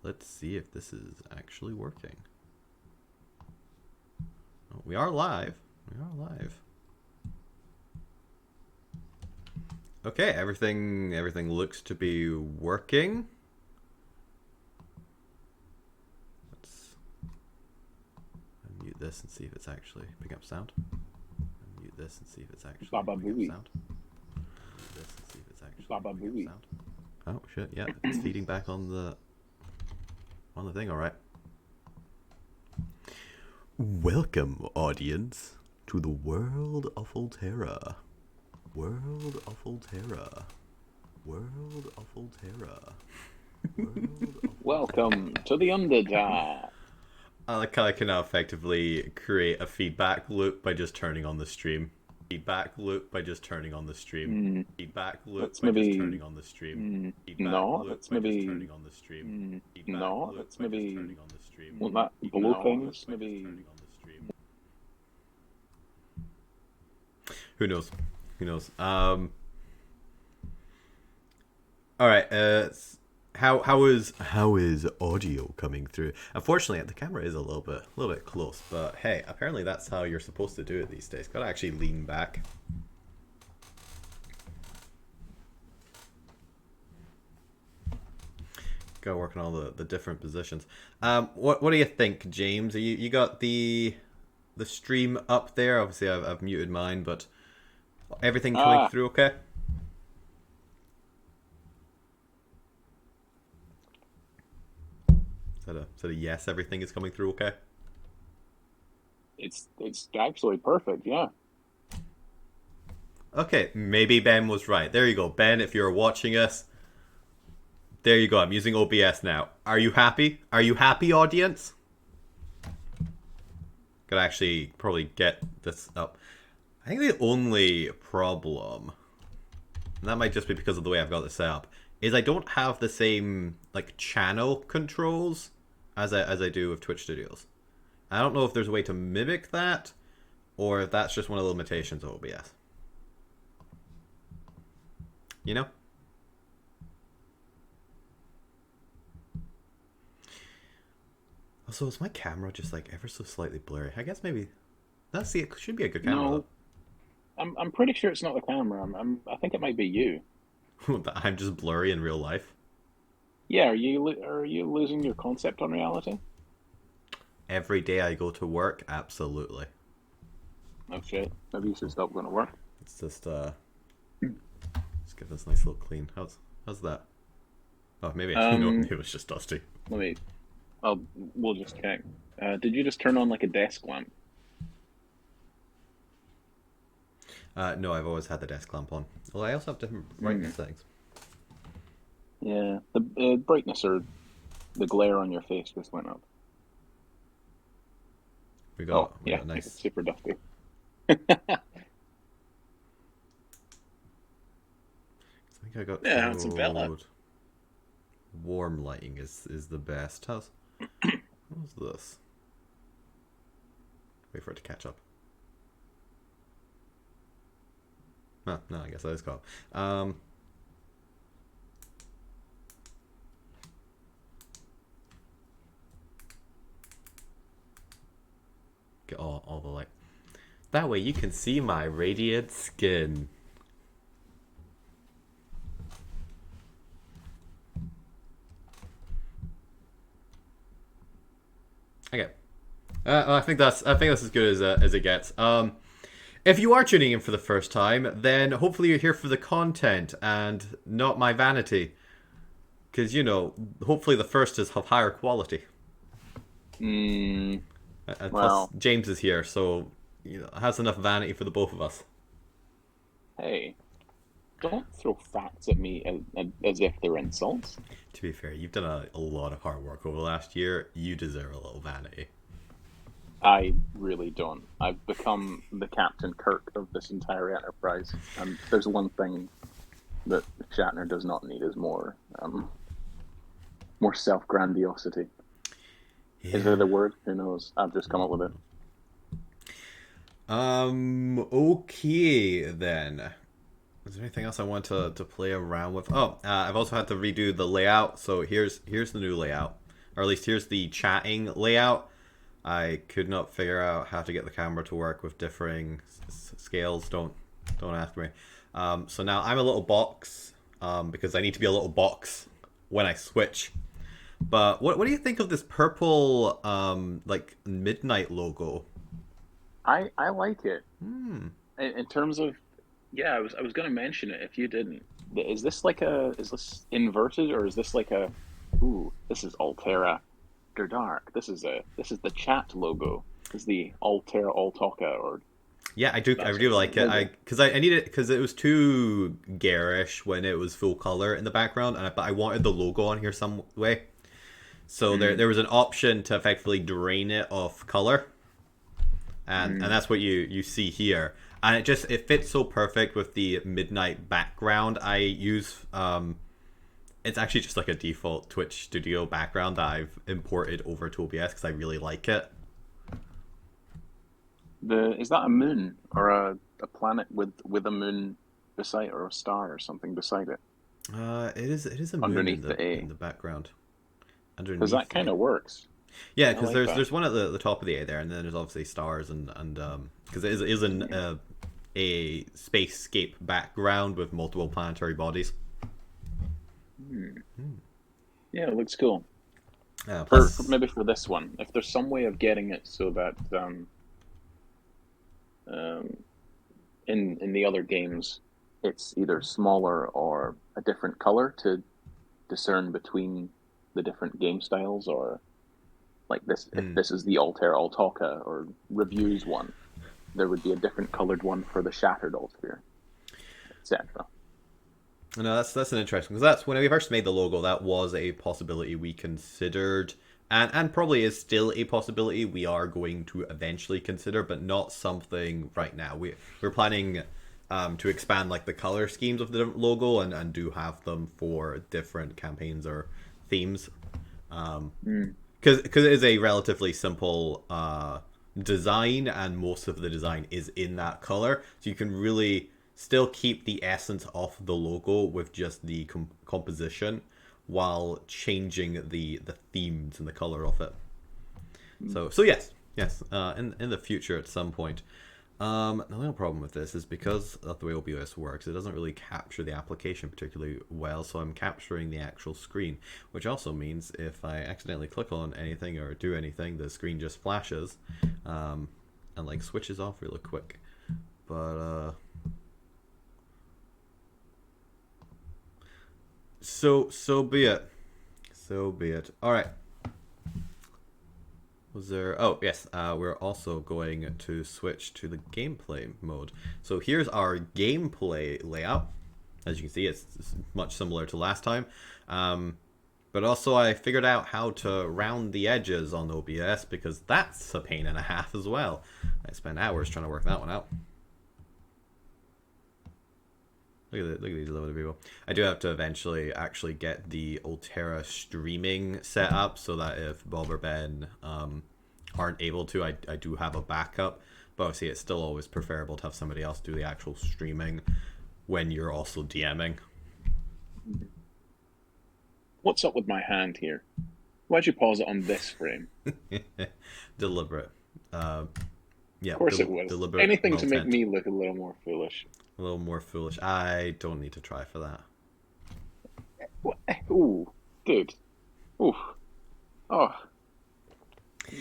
let's see if this is actually working. Oh, we are live. We are live. Okay, everything looks to be working. Let's unmute this and see if it's actually picking up sound. Unmute this and see if it's actually Baba picking Booey. up sound. Unmute this and see if it's actually Baba picking Booey. up sound. Oh shit! Yeah, it's feeding back on the thing. All right. Welcome, audience, to the world of Alterra. World of Alterra. World of Alterra. World of Welcome to the Underdark. I like how I can now effectively create a feedback loop by just turning on the stream. Feedback loop by just turning on the stream. Feedback loop Let's by maybe- just turning on the stream. Feedback no, loop let's by maybe- just turning on the stream. Feedback no, loop let's by just maybe- turning on the stream. Won't that blow Feedback things? loop by just Maybe- turning on the stream. Who knows? Who knows? All right. How is audio coming through? Unfortunately, the camera is a little bit close, but hey, apparently that's how you're supposed to do it these days. Gotta actually lean back. Gotta work on all the different positions. What do you think, James? You got the stream up there? Obviously, I've muted mine, but everything coming through okay? Is that a yes? Everything is coming through okay? It's actually perfect, yeah. Okay, maybe Ben was right. There you go, Ben. If you're watching us, there you go. I'm using OBS now. Are you happy? Are you happy, audience? Gotta actually probably get this up. I think the only problem, and that might just be because of the way I've got this set up, is I don't have the same like channel controls as I do with Twitch Studios. I don't know if there's a way to mimic that, or if that's just one of the limitations of OBS. You know? Also, is my camera just like ever so slightly blurry? I guess maybe that's it should be a good camera. No, I'm pretty sure it's not the camera. I think it might be you. That I'm just blurry in real life. Yeah, are you losing your concept on reality? Every day I go to work, absolutely. Oh shit. Maybe you should stop going to work. It's just give this a nice little clean. How's that? Oh, maybe maybe it was just dusty. We'll just check. Did you just turn on like a desk lamp? No, I've always had the desk lamp on. Well, I also have different brightness settings. Yeah, the brightness or the glare on your face just went up. We got yeah, nice. it's super dusty. I think I got Yeah, it's a Bella. Warm lighting is the best. How's this? Wait for it to catch up. No, I guess that is called. Get all the light. That way you can see my radiant skin. Okay. I think that's as good as it gets. If you are tuning in for the first time, then hopefully you're here for the content and not my vanity. Because, hopefully the first is of higher quality. And Well, plus, James is here, so, has enough vanity for the both of us. hey, don't throw facts at me as if they're insults. To be fair, you've done a lot of hard work over the last year. You deserve a little vanity. I really don't. I've become the Captain Kirk of this entire enterprise, and there's one thing that Shatner does not need is more self-grandiosity. Yeah. Is that a word? Who knows? I've just come up with it. Okay, then. Is there anything else I want to play around with? Oh, I've also had to redo the layout. So here's the new layout. or at least here's the chatting layout. I could not figure out how to get the camera to work with differing scales. Don't ask me. So now I'm a little box because I need to be a little box when I switch. But what do you think of this purple like midnight logo? I like it. Hmm. In terms of, yeah, I was going to mention it if you didn't. Is this inverted, or is this like a, ooh, this is Alterra after dark. This is the chat logo. This is the Alterra Altoca, or Yeah, I do. I that's do its like it. logo. I need it because it was too garish when it was full color in the background, but I wanted the logo on here some way. So Mm, there was an option to effectively drain it of color, and mm. that's what you see here. And it fits so perfect with the midnight background. I use it's actually just like a default Twitch Studio background that I've imported over to OBS because I really like it. Is that a moon or a planet with a moon beside, or a star or something beside it It is a moon underneath the in A? the background Because that underneath kind the. of works. Yeah, I because like that. there's one at the top of the A there, and then there's obviously stars and because it is Mm, a spacescape background with multiple planetary bodies. mm. Yeah, it looks cool. For Plus, maybe for this one, if there's some way of getting it so that um, in the other games it's either smaller or a different color to discern between the different game styles, or like this, if mm, this is the Altair Altoca or reviews one, there would be a different colored one for the Shattered Altair, etc. no, that's an interesting because that's when we first made the logo. That was a possibility we considered, and probably is still a possibility we are going to eventually consider, but not something right now. We're planning to expand like the color schemes of the logo and do have them for different campaigns or themes. Mm. Because it is a relatively simple design, and most of the design is in that color, so you can really still keep the essence of the logo with just the composition while changing the themes and the color of it. So yes, in the future at some point. The only problem with this is because of the way OBS works, it doesn't really capture the application particularly well, so I'm capturing the actual screen, which also means if I accidentally click on anything or do anything, the screen just flashes, and like switches off really quick. But so be it. So be it. All right. Was there? Oh yes, we're also going to switch to the gameplay mode. So here's our gameplay layout. As you can see, it's much similar to last time. But also I figured out how to round the edges on OBS because that's a pain and a half as well. I spent hours trying to work that one out. Look at these little people. I do have to eventually actually get the Alterra streaming set up so that if Bob or Ben aren't able to, I do have a backup. But obviously, it's still always preferable to have somebody else do the actual streaming when you're also DMing. What's up with my hand here? Why'd you pause it on this frame? Deliberate. Of Yeah, course it was. deliberate Anything to make maltent. me look a little more foolish. A little more foolish. I don't need to try for that. What? Ooh, dude. Ooh. Oh,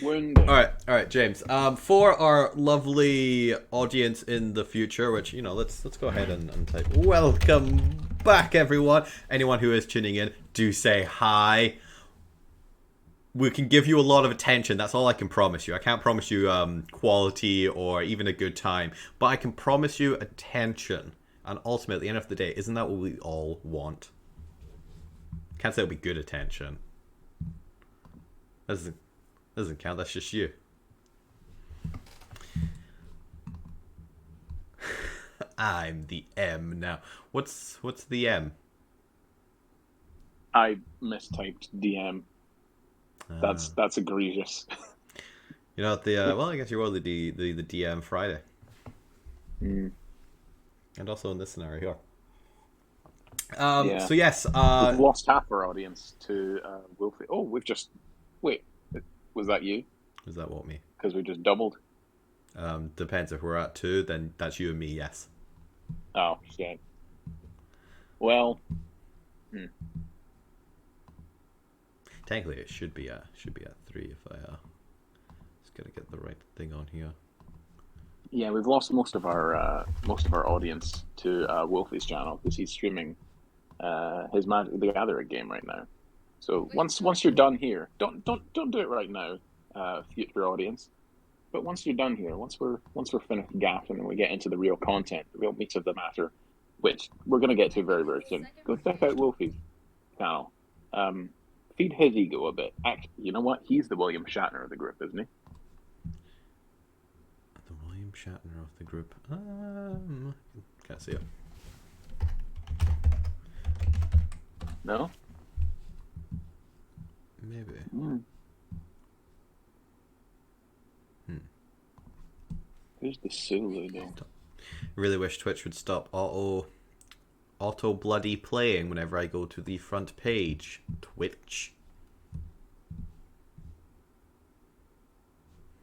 wounding. All right, James. For our lovely audience in the future, which let's go ahead and type. Welcome back, everyone. Anyone who is tuning in, do say hi. We can give you a lot of attention. That's all I can promise you. I can't promise you quality or even a good time, but I can promise you attention. And ultimately, at the end of the day, isn't that what we all want? Can't say it'll be good attention. Doesn't count. That's just you. I'm the M now. What's the M? I mistyped DM. Uh, That's egregious. well, I guess you were the DM Friday, Mm, and also in this scenario here. yeah, So yes. we've lost half our audience to Wolfie. Oh, we've just Wait, was that you? Is that what me? Because we just doubled. Depends. If we're at 2, then that's you and me. Yes. Oh shit. Well, hmm. Technically, it should be at 3 if I just gotta get the right thing on here. Yeah, we've lost most of our audience to Wolfie's channel because he's streaming his Magic the Gathering game right now. So once you're done here, don't do it right now, future audience. But once you're done here, once we're finished gaffing and we get into the real content, the real meat of the matter, which we're gonna get to very very soon, go check out Wolfie's channel. Um, Feed his ego a bit. Actually, you know what? He's the William Shatner of the group, isn't he? The William Shatner of the group. Can't see it. No. Maybe. Mm. Who's the Sulu though? Really wish Twitch would stop auto bloody playing whenever I go to the front page. Twitch.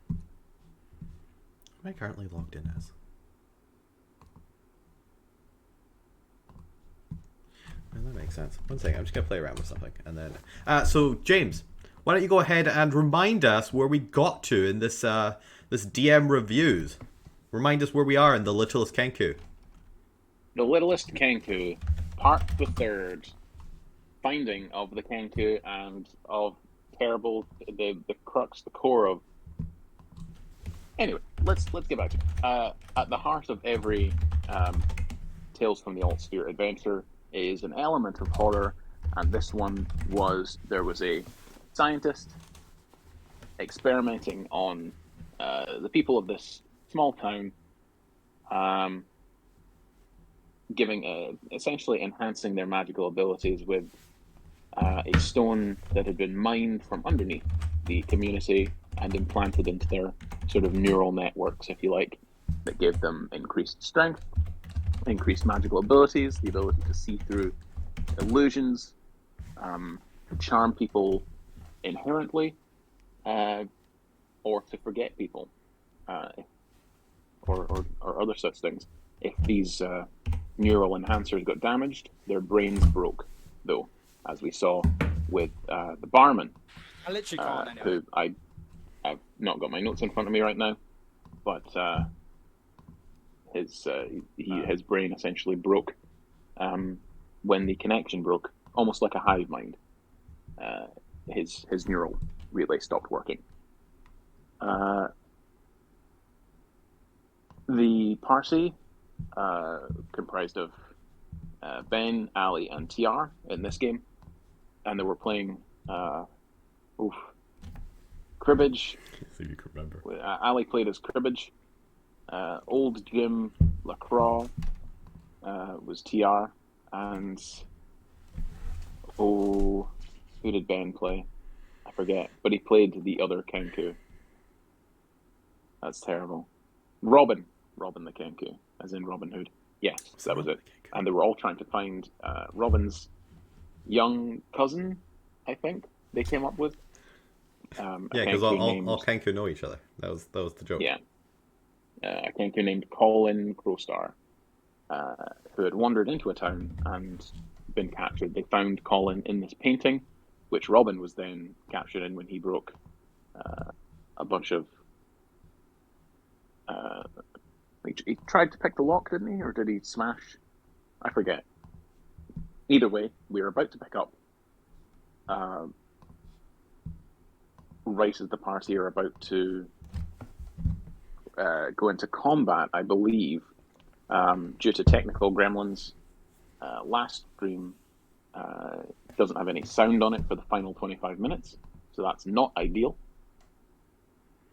What am I currently logged in as? Well, that makes sense. One second, I'm just gonna play around with something, and then. So James, why don't you go ahead and remind us where we got to in this this DM reviews? Remind us where we are in the Littlest Kenku. The Littlest Kenku, part the third, finding of the Kenku and of terrible the crux, the core of. Anyway, let's get back to it. At the heart of every Tales from the Altsphere adventure is an element of horror, and this one was there was a scientist experimenting on the people of this small town, essentially enhancing their magical abilities with a stone that had been mined from underneath the community and implanted into their sort of neural networks, if you like, that gave them increased strength, increased magical abilities, the ability to see through illusions, to charm people inherently, or to forget people, or other such things. If these neural enhancers got damaged, their brains broke, though, as we saw with the barman, I literally can't anyway. who I've not got my notes in front of me right now, but his brain essentially broke when the connection broke, almost like a hive mind. His neural relay stopped working. The party comprised of Ben, Ali, and TR in this game, and they were playing cribbage. So you can remember. Ali played as cribbage. Old Jim LaCroix was TR, and who did Ben play? I forget, but he played the other Kenku. That's terrible. Robin the Kenku, as in Robin Hood. Yes, that was it. And they were all trying to find Robin's young cousin, I think they came up with. Yeah, because all Kenku know each other. That was the joke. Yeah. A Kenku named Colin Crowstar, who had wandered into a town and been captured. They found Colin in this painting, which Robin was then captured in when he broke a bunch of... he tried to pick the lock, didn't he? Or did he smash? I forget. Either way, we're about to pick up right as the party are about to go into combat, I believe, due to technical gremlins. Last stream doesn't have any sound on it for the final 25 minutes, so that's not ideal.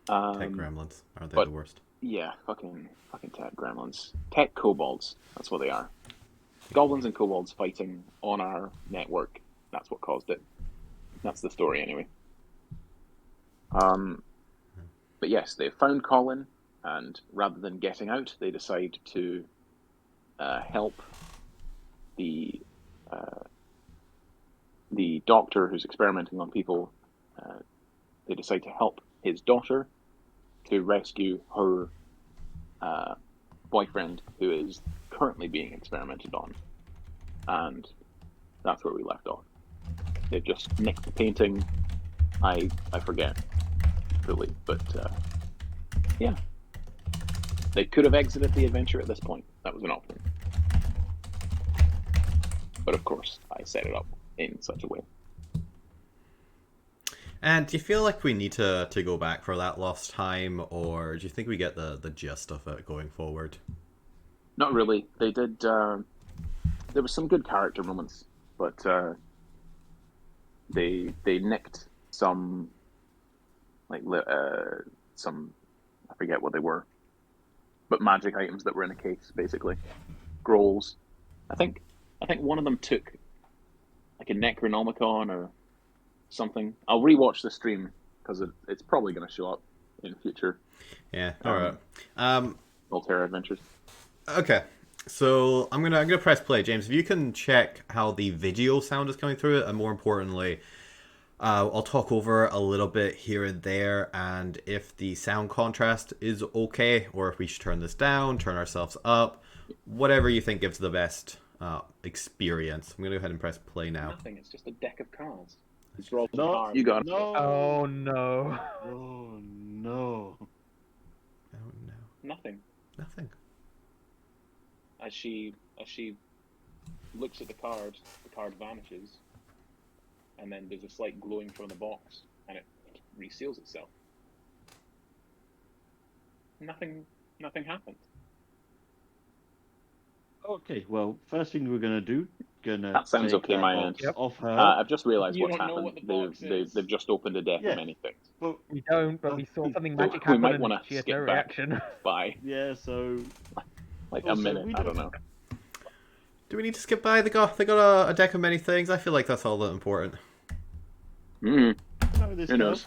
Tech gremlins, aren't they the worst? Yeah, fucking tech gremlins. Tech kobolds, that's what they are. Goblins and kobolds fighting on our network. That's what caused it. That's the story anyway. But yes, they found Colin, and rather than getting out, they decide to help the doctor who's experimenting on people they decide to help his daughter to rescue her boyfriend, who is currently being experimented on, and that's where we left off. They just nicked the painting. I forget fully, but yeah, they could have exited the adventure at this point. That was an option, but of course, I set it up in such a way. And do you feel like we need to go back for that lost time, or do you think we get the gist of it going forward? Not really. They did. There was some good character moments, but they nicked some some, I forget what they were, but magic items that were in a case, basically scrolls. I think one of them took like a Necronomicon or something. I'll rewatch the stream because it's probably going to show up in future. Yeah. All right. Alterra adventures. Okay. So I'm gonna press play, James. If you can check how the video sound is coming through it, and more importantly, I'll talk over a little bit here and there, and if the sound contrast is okay, or if we should turn this down, turn ourselves up, whatever you think gives the best experience. I'm gonna go ahead and press play now. Nothing. It's just a deck of cards. It's rolled No, cards. You got it. no. Oh no. Oh no. Oh no. Nothing. Nothing. As she looks at the card vanishes, and then there's a slight glowing from the box, and it reseals itself. Nothing happened. Okay, well, first thing we're gonna do, That sounds take okay, that my box end. Yep. off her. I've just realised You what's don't know happened. what the box is. They've just opened a deck Yeah. of many things. Well, We don't, but we saw something So magic we happen might and wanna she has skip no back. reaction. By yeah, so like Also, a minute, we I don't know. Do we need to skip by? They got a deck of many things. I feel like that's all that important. Mm, know this who knows?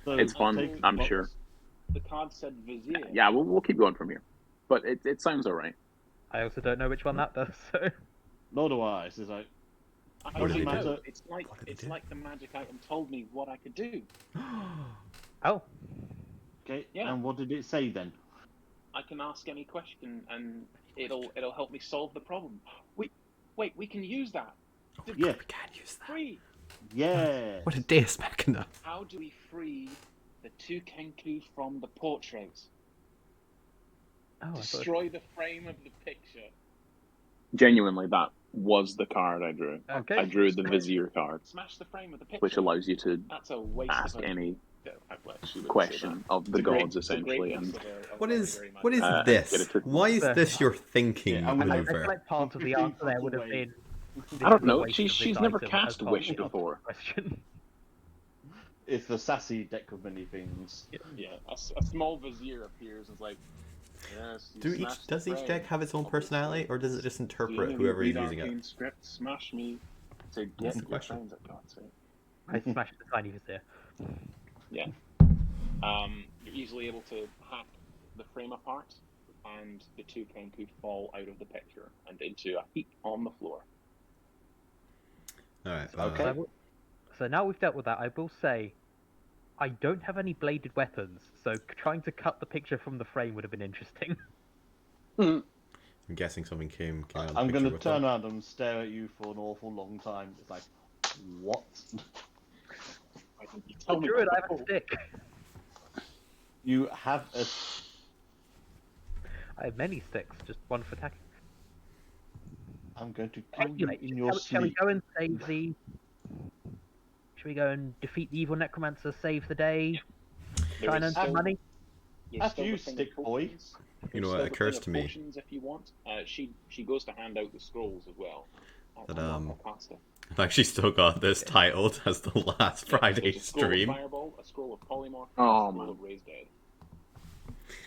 So It's I'll fun, take the I'm box. sure. The card said Vizier. Yeah, we'll keep going from here. But it sounds alright. I also don't know which one that does, so... Nor do I. It's like, I What don't did he know. do? It's like What did he it's do? like the magic item told me what I could do. Oh, okay, Yeah. and what did it say then? I can ask any question and it'll help me solve the problem. Wait, we can use that. Yeah. We can use that. Free. Yeah. What a deus machina. How do we free the two Kenku from the portraits? oh, I thought... Destroy the frame of the picture. Genuinely, that was the card I drew. Okay. I drew the Vizier card, Smash the frame of the picture. which allows you to That's a waste ask of a... any No, I actually wouldn't say question that. of It's the a great- gods, it's a great essentially. use And of a What very, is very what is magic- get this? it to- Why is this your thinking Yeah, I'm I gonna- feel maneuver? like part of the 15 answer there would have away. been... this I don't is a know. waste of this She's never item cast as part Wish of the before. question. It's the sassy deck of many things. Yeah, a small Vizier appears and is like, yes, you smashed the Does each frame. deck have its own personality, or does it just Do interpret any of you whoever is read using arcane it? script? Smash me to That's get the your question. friends at God's sake. I smashed the tiny Vizier. Yeah. You're easily able to hack the frame apart, and the two Kenku fall out of the picture and into a heap on the floor. All right. Okay. So now we've dealt with that, I will say, I don't have any bladed weapons, so trying to cut the picture from the frame would have been interesting. I'm guessing something came out of the I'm picture gonna with turn them. around and stare at you for an awful long time. It's like, what? I think you Oh, told me Druid, that I have a before. stick! You have a... I have many sticks, just one for attacking. I'm going to kill you Anyway, in your shall we sleep. go and save the... Should we go and defeat the evil necromancer, save the day, There try and is earn some still- money? there's After still you, the thing of stick boy. potions. You know There's what still the occurs thing to of me? Potions if you want. She goes to hand out the scrolls as well. That, I'll cast it. I've actually still got this titled as the last Friday There's a scroll stream. Of Fireball, a scroll of Polymorph, Oh, and a scroll man. of Raised Dead.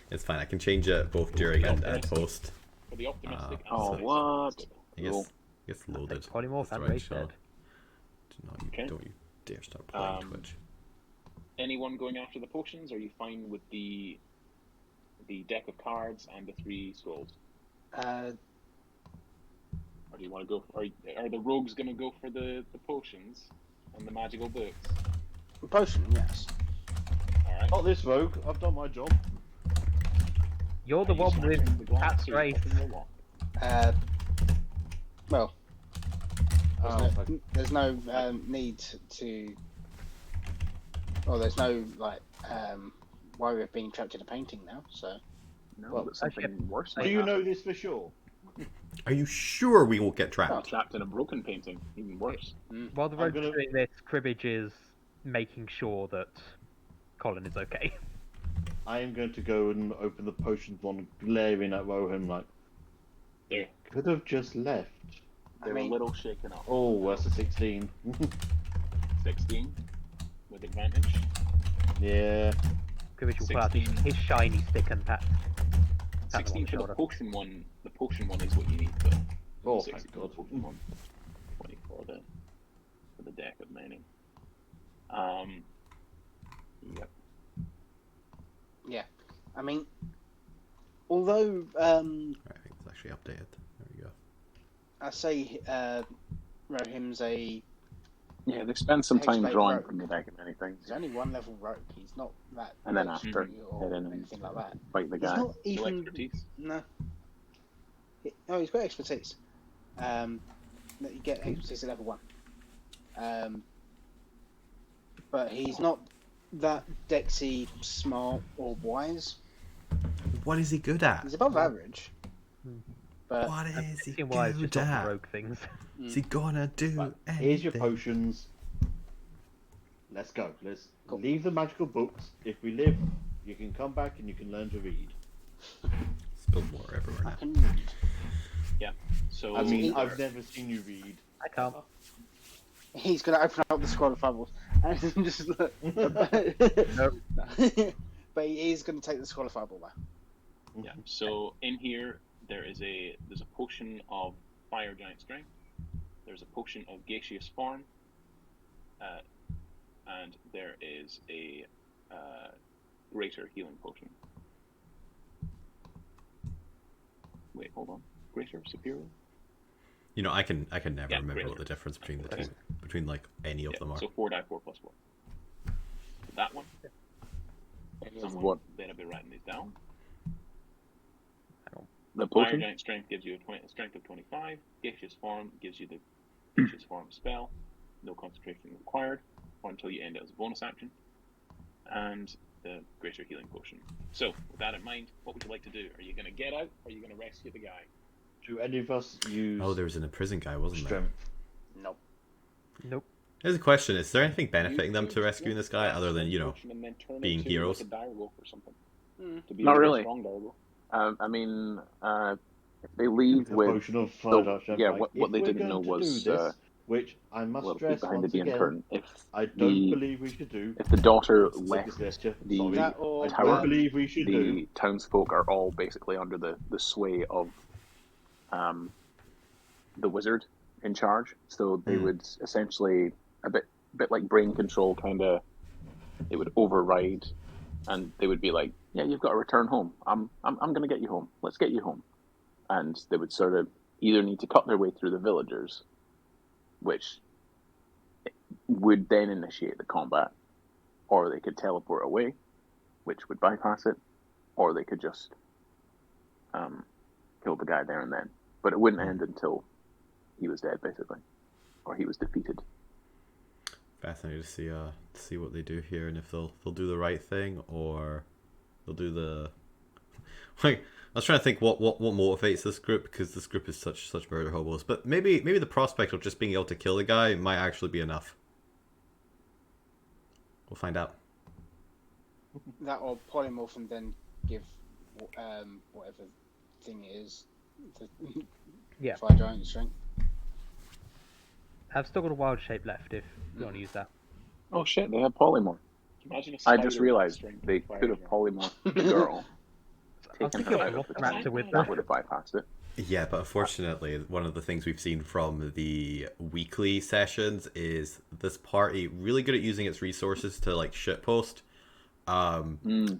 It's fine. I can change it both during and post. For the optimistic and Oh, the what? pessimistic. I guess Cool. gets loaded. Polymorph That's the and right Raised shot. Dead. No, you Okay. don't you dare start playing Twitch. Anyone going after the potions? Are you fine with the deck of cards and the 3 scrolls? Or do you want to go? Are the rogues going to go for the potions and the magical books? Potion, yes. All right. Not this rogue. I've done my job. You're the Are you one with smashing the glass Pat's or are you race. opening the lock? Well, Oh, there's no need to. Well, there's no worry of being trapped in a painting now. So No, Well, but something worse. do might you happen. know this for sure? Are you sure we won't get Be trapped? trapped in a broken painting, even worse. While the I'm rogue's gonna- doing this, Cribbage is making sure that Colin is okay. I am going to go and open the potions one, glaring at Rohan like, They're could have just left. they're mean- a little shaken up. Oh, that's a 16. 16 with advantage. Yeah. Cribbage will pull out 16. his shiny stick and pat him on 16 the for the shoulder. potion one. The potion one is what you need, though. Oh, 16 thank for the God. potion one. 20 for the deck of mining. Yep. yeah, I mean, although I think it's actually updated. There we go. I say Rohim's Yeah, they spend some time Hexblade drawing rogue. from the deck of anything, he's only one level rogue. He's not that. and then legendary after or hit in and anything like that. fight the He's guy. not No even. expertise. No. No, he's got expertise. That you get expertise at level 1. But he's not that Dexy, smart, or wise. What is he good at? He's above average. But What is he Seeing why it's good just not at? rogue things. Is he gonna do Right, anything? here's your potions. Let's go. Let's Cool. leave the magical books. If we live, you can come back and you can learn to read. Spilled water everywhere I now. can read. So I mean, he- I've never seen you read. I can't. He's going to open up the scroll of fables and just look. But he is going to take the scroll of fable now. yeah. So in here there's a potion of fire giant strength. There's a potion of gaseous form. And there is a greater healing potion. Wait, hold on. Greater, superior? You know, I can never Yeah, remember great. what the difference between the two, between like any of Yeah, them are. so 4 die 4 plus 4. That one. This is Someone what better be writing these down. the Fire potion. giant strength gives you a strength of 25. Gaseous form gives you the gaseous form spell. No concentration required, or until you end it as a bonus action. And the greater healing potion. So, with that in mind, what would you like to do? Are you going to get out, or are you going to rescue the guy? Do any of us use Oh, there was an imprisoned guy, wasn't there? strength? Nope. Nope. Here's a question: is there anything benefiting You them could to rescuing this guy cast other than, the you know, potion and then turn being into heroes? Like a direwolf or something. To be Not a really. strong direwolf. I mean, if they leave The with potion of fire dart strength, yeah, like, what if they we're didn't going know to was do this, which I a must little peek stress behind the once DM again, curtain. If I don't the believe we should do. if the daughter It's a left sickness gesture, the sorry. That or I tower, don't believe we should do. the townsfolk are all basically under the sway of the wizard in charge. So they would essentially a bit like brain control kind of. They would override, and they would be like, "Yeah, you've got to return home. I'm going to get you home. Let's get you home." And they would sort of either need to cut their way through the villagers, which would then initiate the combat, or they could teleport away, which would bypass it, or they could just kill the guy there and then. But it wouldn't end until he was dead, basically, or he was defeated. Fascinating to see what they do here and if they'll do the right thing or they'll do the like. I was trying to think what motivates this group because this group is such murder hobos. But maybe the prospect of just being able to kill the guy might actually be enough. We'll find out. That or polymorph and then give whatever thing it is the Yeah. fire giant strength. I've still got a wild shape left if you want to use that. Oh shit, they have polymorph. Imagine a I spider just with realized strength they of fire could have giant. polymorphed the girl, I was taken thinking her of out of the Velociraptor tank. with That the... would have bypassed it. Yeah, but unfortunately, one of the things we've seen from the weekly sessions is this party really good at using its resources to like shitpost.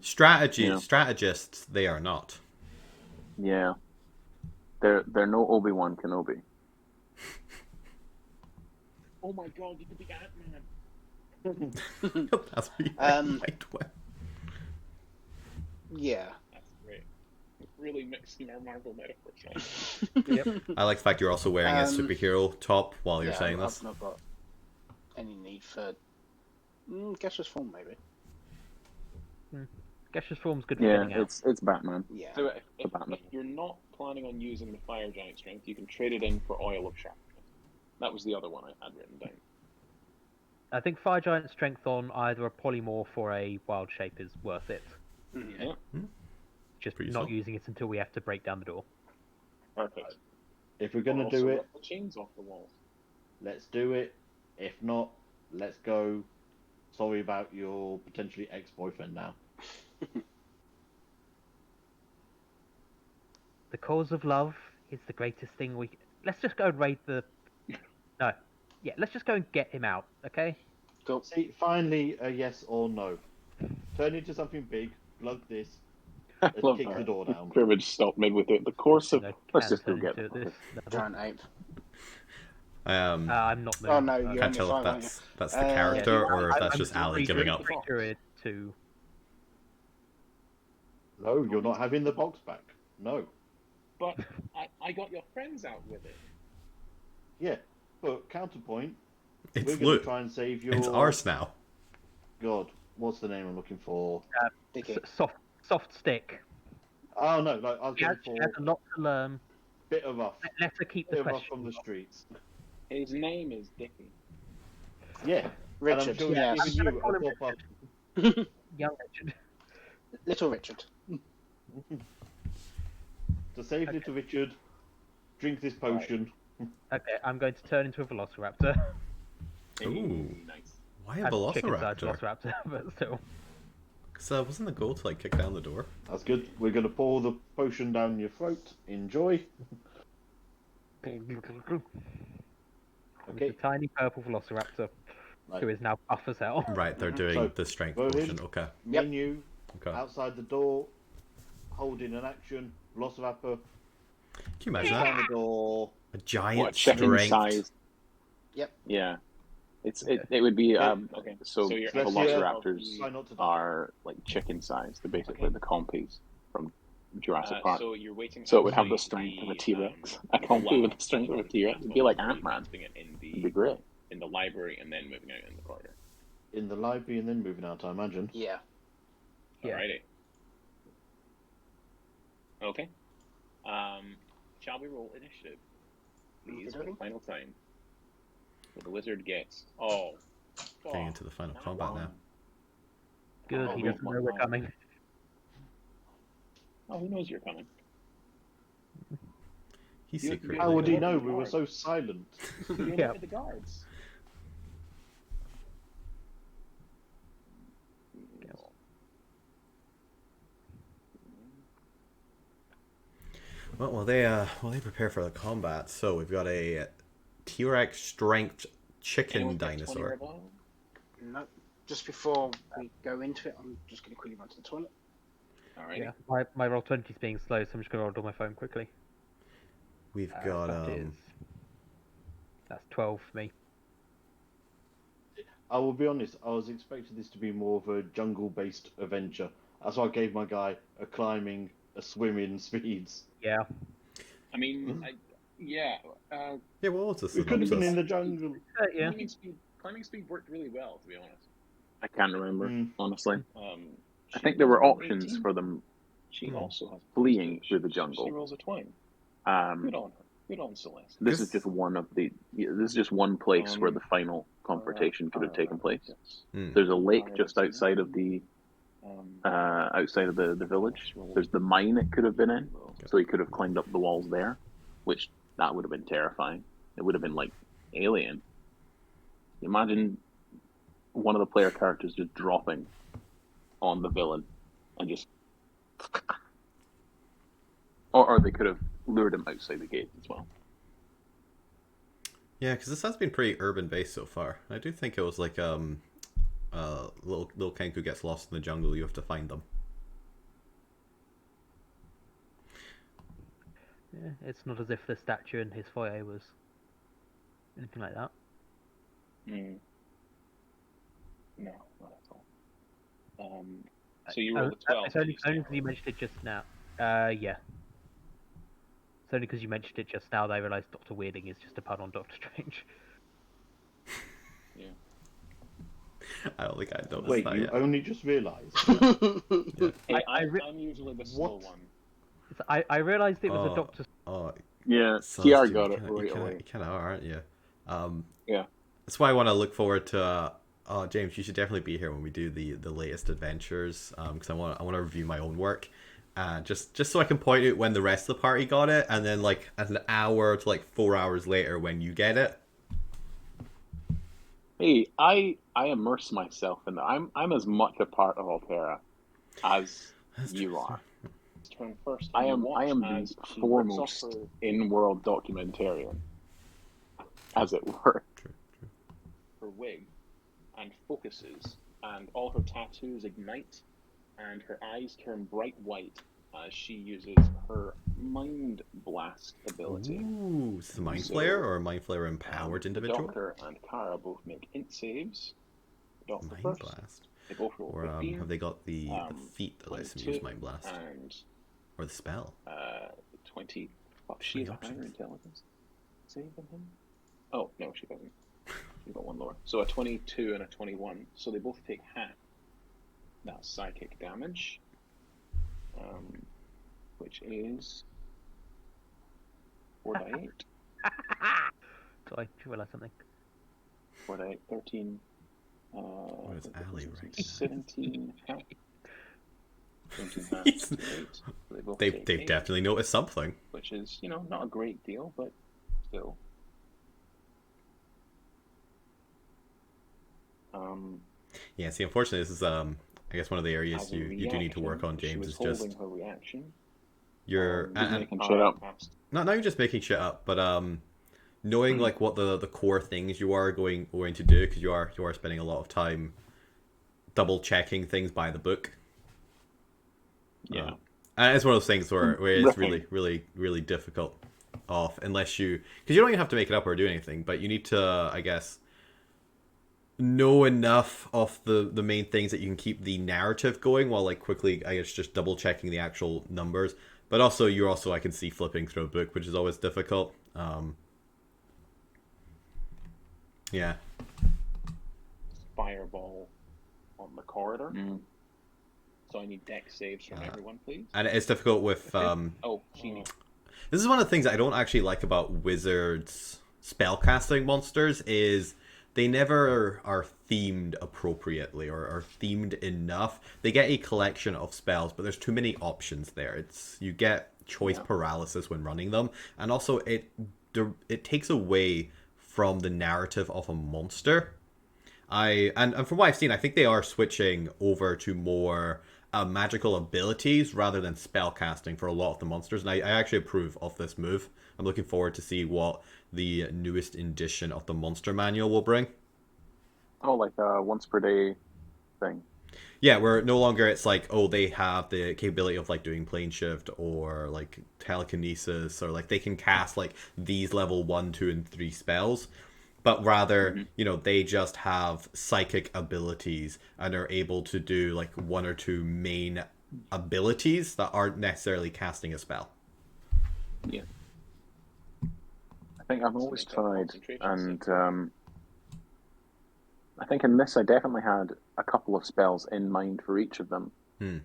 Strategists, they are not. Yeah, they're no Obi-Wan Kenobi. Oh my god, you could be Ant-Man. That's me. Right way. Yeah. That's great. Really mixing our Marvel metaphors now. Yep. I like the fact you're also wearing a Um, superhero top while you're Yeah, saying I've this. not got any need for gaseous form, maybe. Gaseous form's good for Yeah, getting out. it's Batman. Yeah. So if Batman. you're not planning on using the fire giant strength, you can trade it in for oil of sharpness. That was the other one I had written down. I think Fire Giant strength on either a polymorph or a wild shape is worth it. Mhm. Yeah, Just Pretty not useful. using it until we have to break down the door. perfect. If we're gonna Also do rip it, the chains off the walls. let's do it. If not, let's go. Sorry about your potentially ex-boyfriend now. The cause of love is the greatest thing we. Let's just go and raid the. No. Yeah, let's just go and get him out, okay? Cool. See, finally, a yes or no. Turn into something big. Plug this. Let's Love kick the that. door down. Privilege stopped mid with it. The course of. I Let's can just go turn get into them. this level. Giant ape. I'm not moving. Oh no, you Can't only tell if 5, aren't you? that's the Yeah, character I- or if I- that's I'm just Ali giving up. Druid to. No, you're not having the box back. No. But I got your friends out with it. Yeah, but counterpoint. It's We're going to loot. try and save your. It's ours now. God, what's the name I'm looking for? Dicky. Soft stick. Oh no, like I was She has, going she for has a lot to learn. bit of rough. Let her keep Bit the of rough question. from the streets. His name is Dickie. Yeah. Richard. And I'm sure Yes. he's giving you I'm a gonna call pop-up. Young Richard. Little Richard. To save Okay. little Richard, drink this potion. Okay, I'm going to turn into a velociraptor. Ooh. Nice. Why a I'm chicken-sized velociraptor? velociraptor, but still. Because wasn't the goal to like kick down the door? That's good. We're going to pour the potion down your throat. Enjoy. It's Okay. a tiny purple velociraptor Right. who is now buff as hell. Right, they're doing So, the strength go potion. in. Okay. Yep. Menu Okay. outside the door, holding an action. Velociraptor. Can you imagine Down that? the door. A giant What, chicken strength. size? Yep. Yeah. It would be Okay. so So you're velociraptors Try not to die. are like chicken size. They're basically Okay. the compies from Jurassic Park. So you're waiting. So it would have the actually strength of a the, T-Rex. I can't do with the strength of a T-Rex. It'd be like Ant-Man. Doing it in It'd be the great. in the library and then moving out in the corridor. In the library and then moving out, I imagine. Yeah. Yeah. Alrighty. Okay. Shall we roll initiative, please, for the final time? So the wizard gets. Oh. Getting into the final combat now. Good, he doesn't know we're coming. Oh, he knows you're coming. He's You- secretly. How would he Yeah. know? We were so silent. You're Yeah. with the guards. Well, while they prepare for the combat, so we've got a T-Rex strength chicken Anyone got 20 or dinosaur. above? No. Just before we go into it, I'm just going to quickly run to the toilet. Alrighty. Yeah, my roll 20 is being slow, so I'm just going to roll it on my phone quickly. We've got That's 12 for me. I will be honest, I was expecting this to be more of a jungle-based adventure. That's why I gave my guy a climbing, a swimming speeds. Yeah. I mean, yeah. yeah. What was this? We could have been in synopsis? the jungle. Yeah. Climbing speed worked really well, to be honest. I can't remember, honestly. I think She there were rolls an options 18. for them She also has fleeing she- through the She jungle. rolls a 20. Good Um, on her. Good on Celeste. this This- is just one of the. This is just one place where the final confrontation could have taken place. Yes. Hmm. There's a lake just outside of the the village. There's the mine it could have been in, so he could have climbed up the walls there, which that would have been terrifying. It would have been like Alien. Imagine one of the player characters just dropping on the villain and just, or they could have lured him outside the gate as well. Yeah, because this has been pretty urban based so far. I do think it was like little Kenku gets lost in the jungle. You have to find them. Yeah, it's not as if the statue in his foyer was anything like that. Mm. No, not at all. So you rolled a 12. It's only so you because you roll. mentioned it just now. Yeah. It's only because you mentioned it just now that I realised Doctor Weirding is just a pun on Doctor Strange. Yeah. I don't think I noticed Wait, that you yet. only just realised? Hey, I I'm usually the slow What? one. I realised it was a Oh, Doctor. oh, Yeah, so TR Jim, got you it kinda, right away. you kind of are, aren't you? Yeah. That's why I want to look forward to. Oh, James, you should definitely be here when we do the latest adventures. Because I want to review my own work, just so I can point out when the rest of the party got it, and then like an hour to like 4 hours later when you get it. Hey, I immerse myself in that. I'm as much a part of Alterra as That's you true. are. Turn first. I and am watch the as she rips off foremost her- in-world documentarian, as it were. her wig and focuses, and all her tattoos ignite, and her eyes turn bright white as she uses her Mind Blast ability. Ooh, is this a Mind So, Flayer or a Mind Flayer empowered The individual? Doctor and Kara both make int saves. The Doctor Mind first. Blast. They both roll Or 15. have they got the feat that lets them use 22, Mind Blast? And Or the spell? 20. Fuck, So she has many a higher options. intelligence save than him? Oh, no, she doesn't. She's got one lower. So a 22 and a 21. So they both take half that psychic damage, which is 4d8. So I just realised something. 4d8, 13. What is Ali right now? 17 half. 17 half He's- to 8. So they both They've take 8, definitely noticed something. which is, not a great deal, but still. Yeah, see, unfortunately, this is I guess one of the areas As a you do need to work on, reaction, she James. was Is holding just her reaction. you're Just and making shit up. not you're just making shit up, but knowing like what the core things you are going to do, because you are spending a lot of time double checking things by the book. Yeah. And it's one of those things where it's Riffing. really difficult off unless because you don't even have to make it up or do anything, but you need to, I guess, know enough of the main things that you can keep the narrative going while like quickly, I guess, just double checking the actual numbers. But also you're also, I can see, flipping through a book, which is always difficult. Yeah. Fireball on the corridor. Mm. So I need deck saves from everyone, please. And it's difficult with Oh, she needs. this is one of the things I don't actually like about wizards spellcasting monsters is they never are themed appropriately or are themed enough. They get a collection of spells, but there's too many options there. You get choice paralysis when running them, and also it takes away from the narrative of a monster. And from what I've seen, I think they are switching over to more magical abilities rather than spell casting for a lot of the monsters, and I actually approve of this move. I'm looking forward to see what the newest edition of the monster manual will bring. Oh, like a once per day thing. Yeah, where no longer it's like, oh, they have the capability of like doing plane shift or like telekinesis, or like they can cast like these level 1, 2, and 3 spells, but rather, they just have psychic abilities and are able to do like 1 or 2 main abilities that aren't necessarily casting a spell. Yeah. I think I've always tried, and I think in this I definitely had a couple of spells in mind for each of them.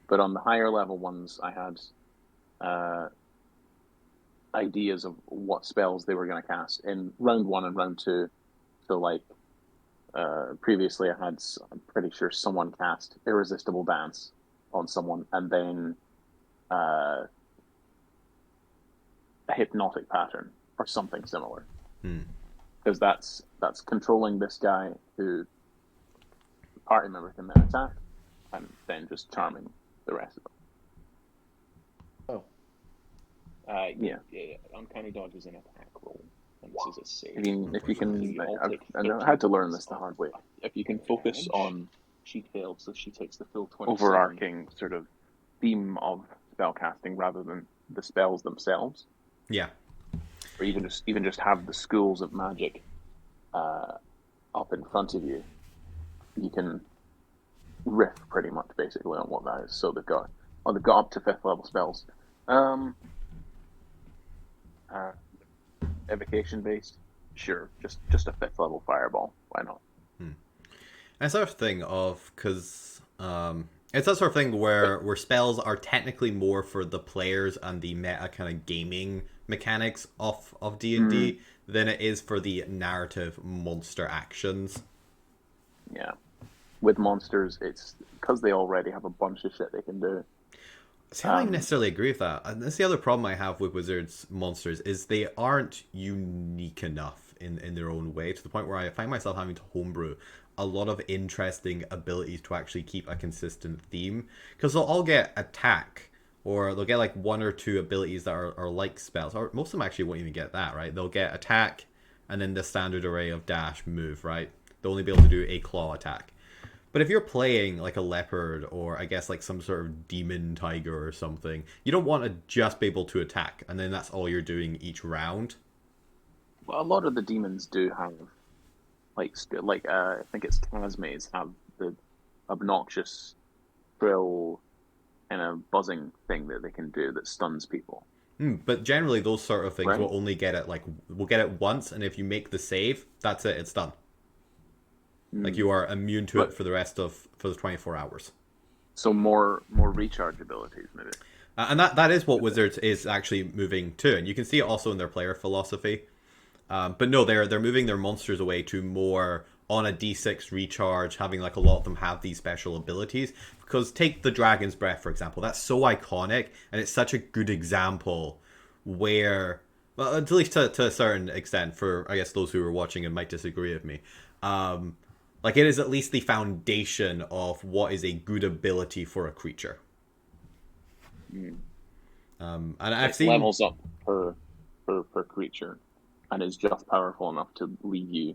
But on the higher level ones, I had ideas of what spells they were going to cast in round 1 and round 2. So, like, previously I had, I'm pretty sure someone cast Irresistible Dance on someone, and then a Hypnotic Pattern or something similar. Because that's controlling this guy who the party member can then attack, and then just charming the rest of them. Yeah. Uncanny Dodge is an attack roll, and this is a save. If you can, You all take I 13 had to learn points this the of hard way. If you can focus on, she failed, so she takes the full 27. Overarching sort of theme of spellcasting rather than the spells themselves. Yeah. Or even just have the schools of magic up in front of you. You can riff pretty much basically on what that is. So they've got up to 5th level spells. Uh, evocation based, sure, just a 5th level fireball. Why not? And sort of thing of because it's that sort of thing where spells are technically more for the players and the meta kind of gaming mechanics of D&D than it is for the narrative monster actions. Yeah, with monsters, it's because they already have a bunch of shit they can do. See, I don't even necessarily agree with that. And that's the other problem I have with Wizards monsters is they aren't unique enough in their own way to the point where I find myself having to homebrew a lot of interesting abilities to actually keep a consistent theme. Because they'll all get attack, or they'll get like 1 or 2 abilities that are like spells. Or most of them actually won't even get that, right? They'll get attack, and then the standard array of dash, move, right? They'll only be able to do a claw attack. But if you're playing like a leopard, or I guess like some sort of demon tiger or something, you don't want to just be able to attack, and then that's all you're doing each round. Well, a lot of the demons do have, I think it's Chasmes have the obnoxious trill and a buzzing thing that they can do that stuns people. But generally, those sort of things Right. will only get it we'll get it once, and if you make the save, that's it. It's done. Like you are immune to it for the 24 hours. So more recharge abilities, maybe. And that is what Wizards is actually moving to, and you can see it also in their player philosophy. But no, they're moving their monsters away to more on a D6 recharge, having like a lot of them have these special abilities. Because take the Dragon's Breath, for example. That's so iconic, and it's such a good example where, well, at least to a certain extent, for I guess those who are watching and might disagree with me, like it is at least the foundation of what is a good ability for a creature. And I've seen levels up per creature, and is just powerful enough to leave you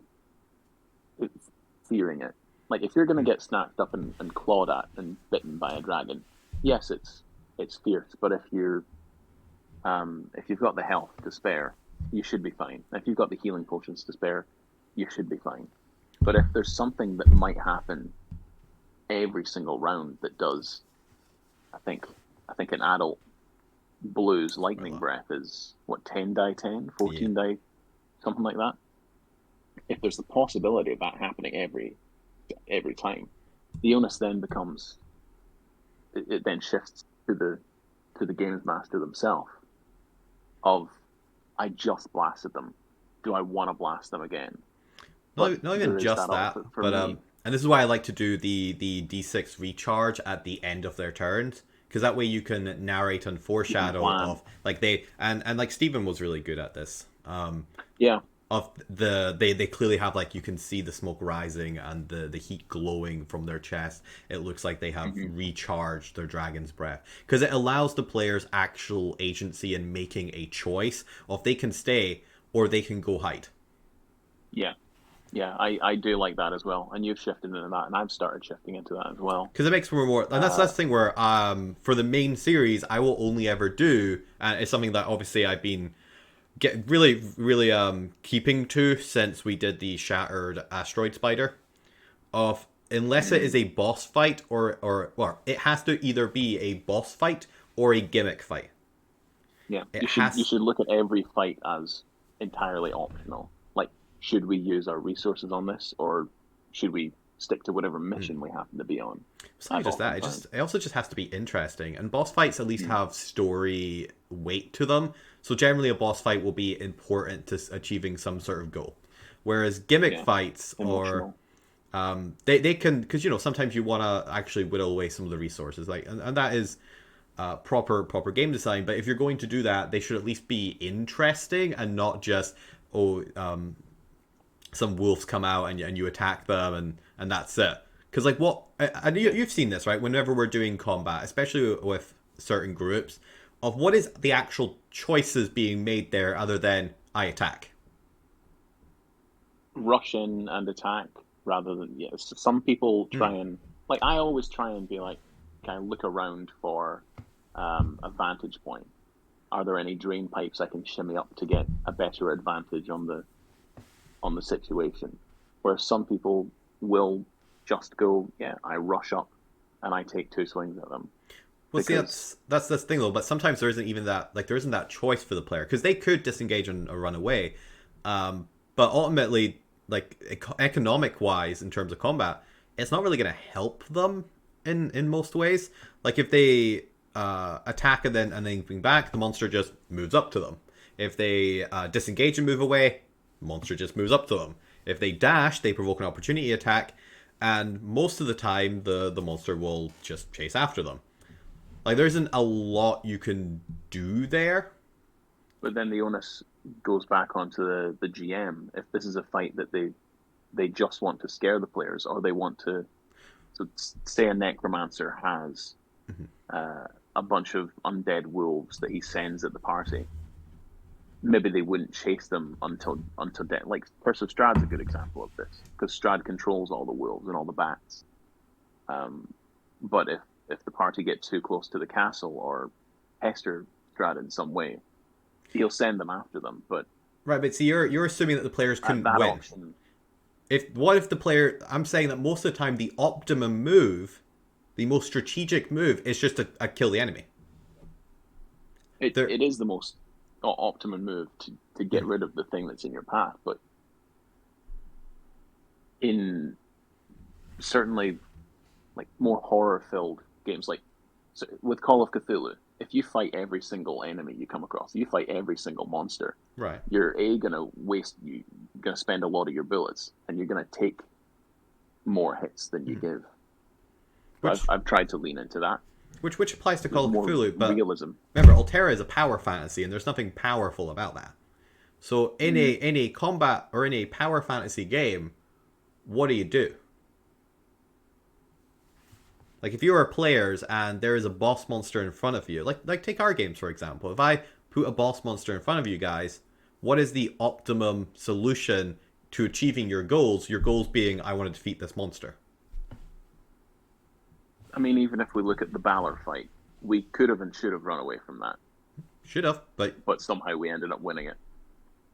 fearing it. Like if you're gonna get snapped up and clawed at and bitten by a dragon, yes, it's fierce. But if you've got the health to spare, you should be fine. If you've got the healing potions to spare, you should be fine. But if there's something that might happen every single round that does, I think an adult blues lightning breath is what, 10 die 10, 14 die, something like that. If there's the possibility of that happening every time, the onus then becomes, it then shifts to the games master themselves of, I just blasted them, do I want to blast them again? Not even just that, but me. and this is why I like to do the D6 recharge at the end of their turns, because that way you can narrate and foreshadow of like they and like Stephen was really good at this. Yeah. Of they clearly have, like, you can see the smoke rising and the heat glowing from their chest. It looks like they have recharged their Dragon's Breath, because it allows the players actual agency in making a choice of they can stay or they can go hide. Yeah, I do like that as well, and you've shifted into that, and I've started shifting into that as well. Because it makes for more, and that's the thing where for the main series I will only ever do, and it's something that obviously I've been really keeping to since we did the Shattered Asteroid Spider, of unless it is a boss fight or it has to either be a boss fight or a gimmick fight. Yeah, you should look at every fight as entirely optional. Like, should we use our resources on this, or should we stick to whatever mission we happen to be on? It's not just that; it also just has to be interesting. And boss fights at least have story weight to them. So generally, a boss fight will be important to achieving some sort of goal, whereas gimmick fights emotional. They can, because sometimes you want to actually whittle away some of the resources, like and that is proper game design. But if you're going to do that, they should at least be interesting and not just some wolves come out and you attack them and that's it. Because like and you've seen this, right? Whenever we're doing combat, especially with certain groups, of what is the actual choices being made there other than I attack? Rush in and attack rather than, yes. Some people try and, like, I always try and be like, can I look around for a vantage point? Are there any drain pipes I can shimmy up to get a better advantage on the situation? Where some people will just go, I rush up and I take 2 swings at them. Well, see, Because- that's the thing though. But sometimes there isn't even that, like, there isn't that choice for the player because they could disengage and run away. But ultimately, like economic wise, in terms of combat, it's not really going to help them in most ways. Like if they attack and then bring back, the monster just moves up to them. If they disengage and move away, the monster just moves up to them. If they dash, they provoke an opportunity attack, and most of the time, the monster will just chase after them. Like there isn't a lot you can do there. But then the onus goes back onto the GM. If this is a fight that they just want to scare the players, or they want to, so say a necromancer has a bunch of undead wolves that he sends at the party. Maybe they wouldn't chase them until death. Like Curse of Strahd's a good example of this, because Strahd controls all the wolves and all the bats. But if the party get too close to the castle or pester Strahd in some way, he'll send them after them. But Right, but see, you're assuming that the players couldn't that win. option, What if the player? I'm saying that most of the time, the optimum move, the most strategic move, is just to kill the enemy. it is the most optimum move to get rid of the thing that's in your path. But in certainly like more horror-filled games, like so with Call of Cthulhu, if you fight every single enemy you come across, you fight every single monster, Right. you're gonna spend a lot of your bullets, and you're gonna take more hits than you give. I've tried to lean into that. Which applies to Call of More Cthulhu, but realism. remember, Alterra is a power fantasy, and there's nothing powerful about that. So in a combat or in a power fantasy game, what do you do? Like if you are players and there is a boss monster in front of you, like take our games for example. If I put a boss monster in front of you guys, what is the optimum solution to achieving your goals? Your goals being, I want to defeat this monster. I mean, even if we look at the Balor fight, we could have and should have run away from that, Should have, but somehow we ended up winning it.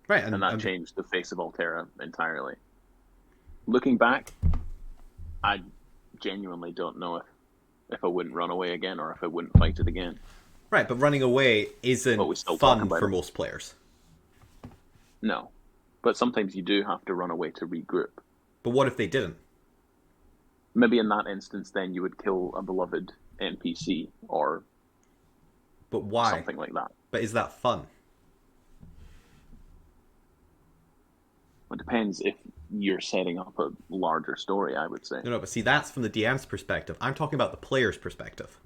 right, And that changed the face of Alterra entirely. Looking back, I genuinely don't know if I wouldn't run away again or if I wouldn't fight it again. right, but running away But we isn't still fun talk about for it. most players. No. But sometimes you do have to run away to regroup. But what if they didn't? Maybe in that instance, then you would kill a beloved NPC or But why? something like that. But is that fun? It depends if you're setting up a larger story, I would say. No, but see, that's from the DM's perspective. I'm talking about the player's perspective.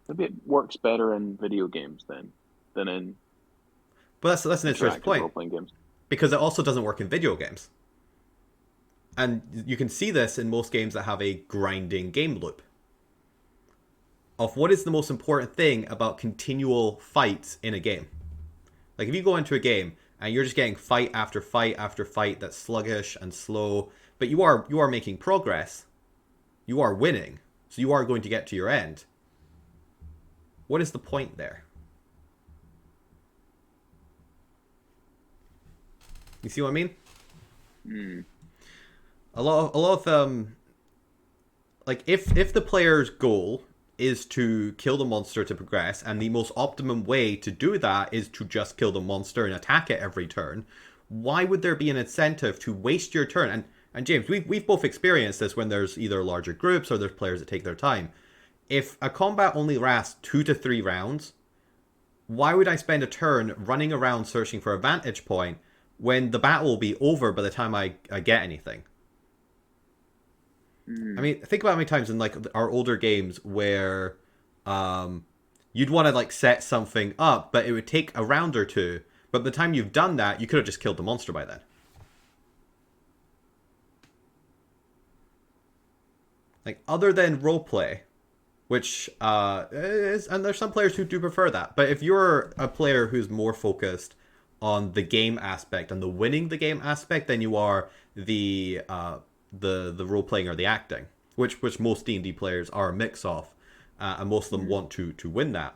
Maybe it works better in video games than in But that's an interesting interactive point, role-playing games. because it also doesn't work in video games. And you can see this in most games that have a grinding game loop. Of what is the most important thing about continual fights in a game. Like if you go into a game and you're just getting fight after fight after fight that's sluggish and slow, but you are making progress, you are winning, so you are going to get to your end. What is the point there? You see what I mean? A lot of like if the player's goal is to kill the monster to progress, and the most optimum way to do that is to just kill the monster and attack it every turn, why would there be an incentive to waste your turn? And James, we've both experienced this when there's either larger groups or there's players that take their time. If a combat only lasts 2 to 3 rounds, why would I spend a turn running around searching for a vantage point when the battle will be over by the time I get anything? I mean, think about how many times in like our older games where you'd want to like set something up, but it would take a round or two. But by the time you've done that, you could have just killed the monster by then. Like other than roleplay, which is, and there's some players who do prefer that. But if you're a player who's more focused on the game aspect and the winning the game aspect than you are the role playing or the acting, which most D&D players are a mix of, and most of them want to win that,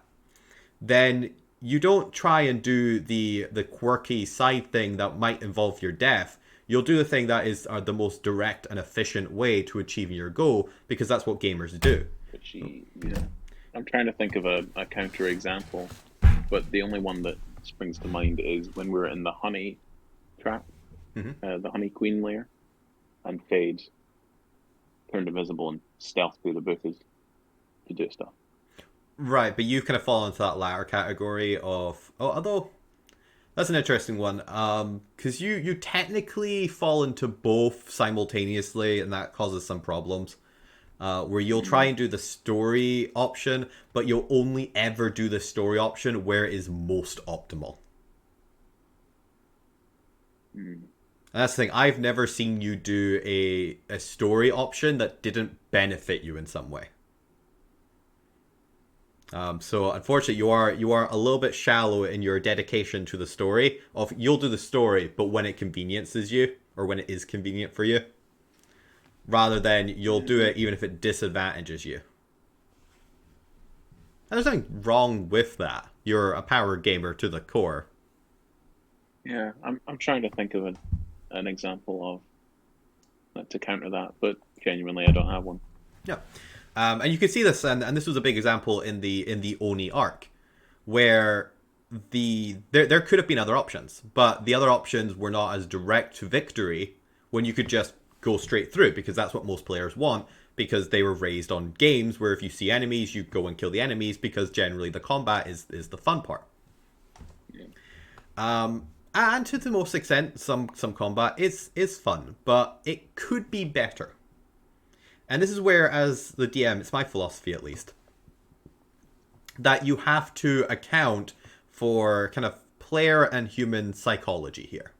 then you don't try and do the quirky side thing that might involve your death. You'll do the thing that is the most direct and efficient way to achieving your goal, because that's what gamers do. Yeah. I'm trying to think of a counter example, but the only one that springs to mind is when we were in the honey trap, the honey queen lair, and Fade turned invisible and stealthed through the bushes to do stuff. Right, but you kind of fall into that latter category of... Oh, although... That's an interesting one, because you technically fall into both simultaneously, and that causes some problems. Where you'll try and do the story option, but you'll only ever do the story option where it is most optimal. And that's the thing, I've never seen you do a story option that didn't benefit you in some way. So unfortunately, you are a little bit shallow in your dedication to the story. You'll do the story, but when it conveniences you, or when it is convenient for you, rather than you'll do it even if it disadvantages you. And there's nothing wrong with that. You're a power gamer to the core. Yeah, I'm trying to think of an example of to counter that, but genuinely, I don't have one. Yeah. And you can see this, and this was a big example in the Oni arc, where there could have been other options, but the other options were not as direct to victory when you could just go straight through, because that's what most players want, because they were raised on games where if you see enemies, you go and kill the enemies, because generally the combat is the fun part. Yeah. And to the most extent, some combat is fun, but it could be better. And this is where, as the DM, it's my philosophy at least, that you have to account for kind of player and human psychology here.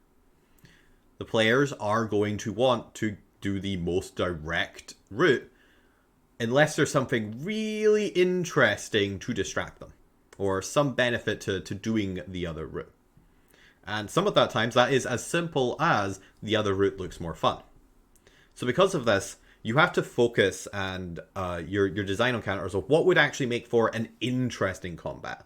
The players are going to want to do the most direct route, unless there's something really interesting to distract them, or some benefit to doing the other route. And some of that times, that is as simple as the other route looks more fun. So because of this, you have to focus and your design on counters of what would actually make for an interesting combat,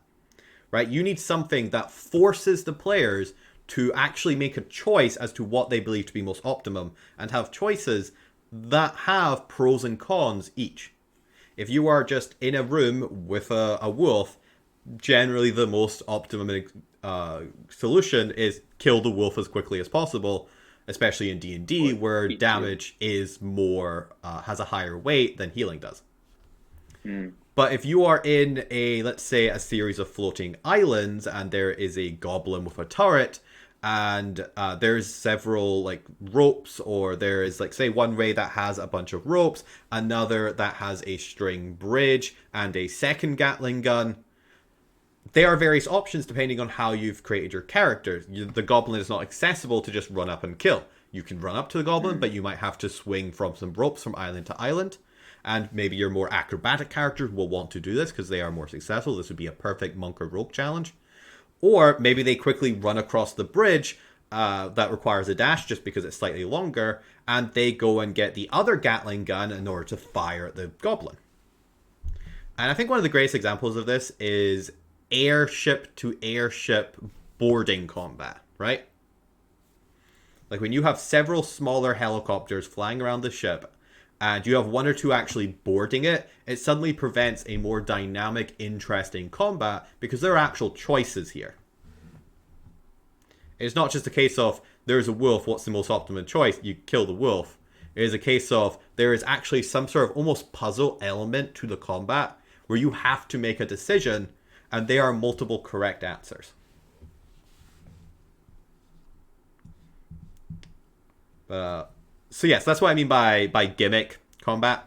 right? You need something that forces the players to actually make a choice as to what they believe to be most optimum, and have choices that have pros and cons each. If you are just in a room with a wolf, generally the most optimum solution is kill the wolf as quickly as possible, especially in D&D, where damage is more has a higher weight than healing does. But if you are in let's say, a series of floating islands, and there is a goblin with a turret, and there's several like ropes, or there is like, say, one raid that has a bunch of ropes, another that has a string bridge, and a second Gatling gun. There are various options depending on how you've created your character. The goblin is not accessible to just run up and kill. You can run up to the goblin, but you might have to swing from some ropes from island to island. And maybe your more acrobatic characters will want to do this because they are more successful. This would be a perfect monk or rogue challenge. Or maybe they quickly run across the bridge that requires a dash just because it's slightly longer, and they go and get the other Gatling gun in order to fire at the goblin. And I think one of the greatest examples of this is airship to airship boarding combat, right? Like when you have several smaller helicopters flying around the ship, and you have one or two actually boarding it, it suddenly prevents a more dynamic, interesting combat, because there are actual choices here. It's not just a case of, there's a wolf, what's the most optimum choice? You kill the wolf. It is a case of, there is actually some sort of almost puzzle element to the combat, where you have to make a decision, and there are multiple correct answers. So yes, that's what I mean by gimmick combat.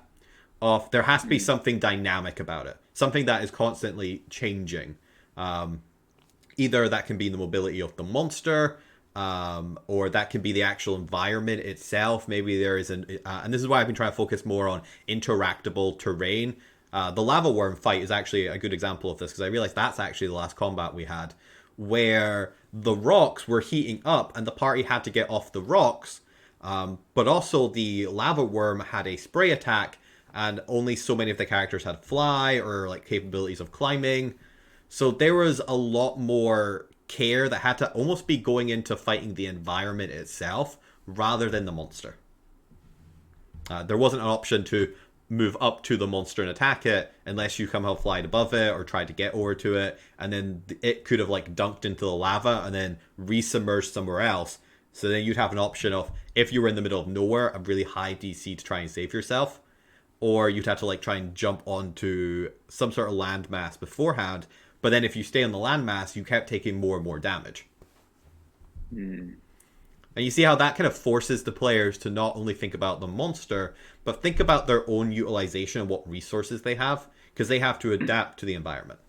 There has to be something dynamic about it. Something that is constantly changing. Either that can be the mobility of the monster, or that can be the actual environment itself. Maybe there is and this is why I've been trying to focus more on interactable terrain. The lava worm fight is actually a good example of this, because I realized that's actually the last combat we had, where the rocks were heating up and the party had to get off the rocks, but also the lava worm had a spray attack, and only so many of the characters had fly or like capabilities of climbing. So there was a lot more care that had to almost be going into fighting the environment itself rather than the monster. There wasn't an option to move up to the monster and attack it unless you somehow flied above it or tried to get over to it, and then it could have like dunked into the lava and then resubmerged somewhere else. So then you'd have an option of, if you were in the middle of nowhere, a really high DC to try and save yourself, or you'd have to like try and jump onto some sort of landmass beforehand. But then if you stay on the landmass, you kept taking more and more damage. And you see how that kind of forces the players to not only think about the monster, but think about their own utilization and what resources they have, because they have to adapt to the environment.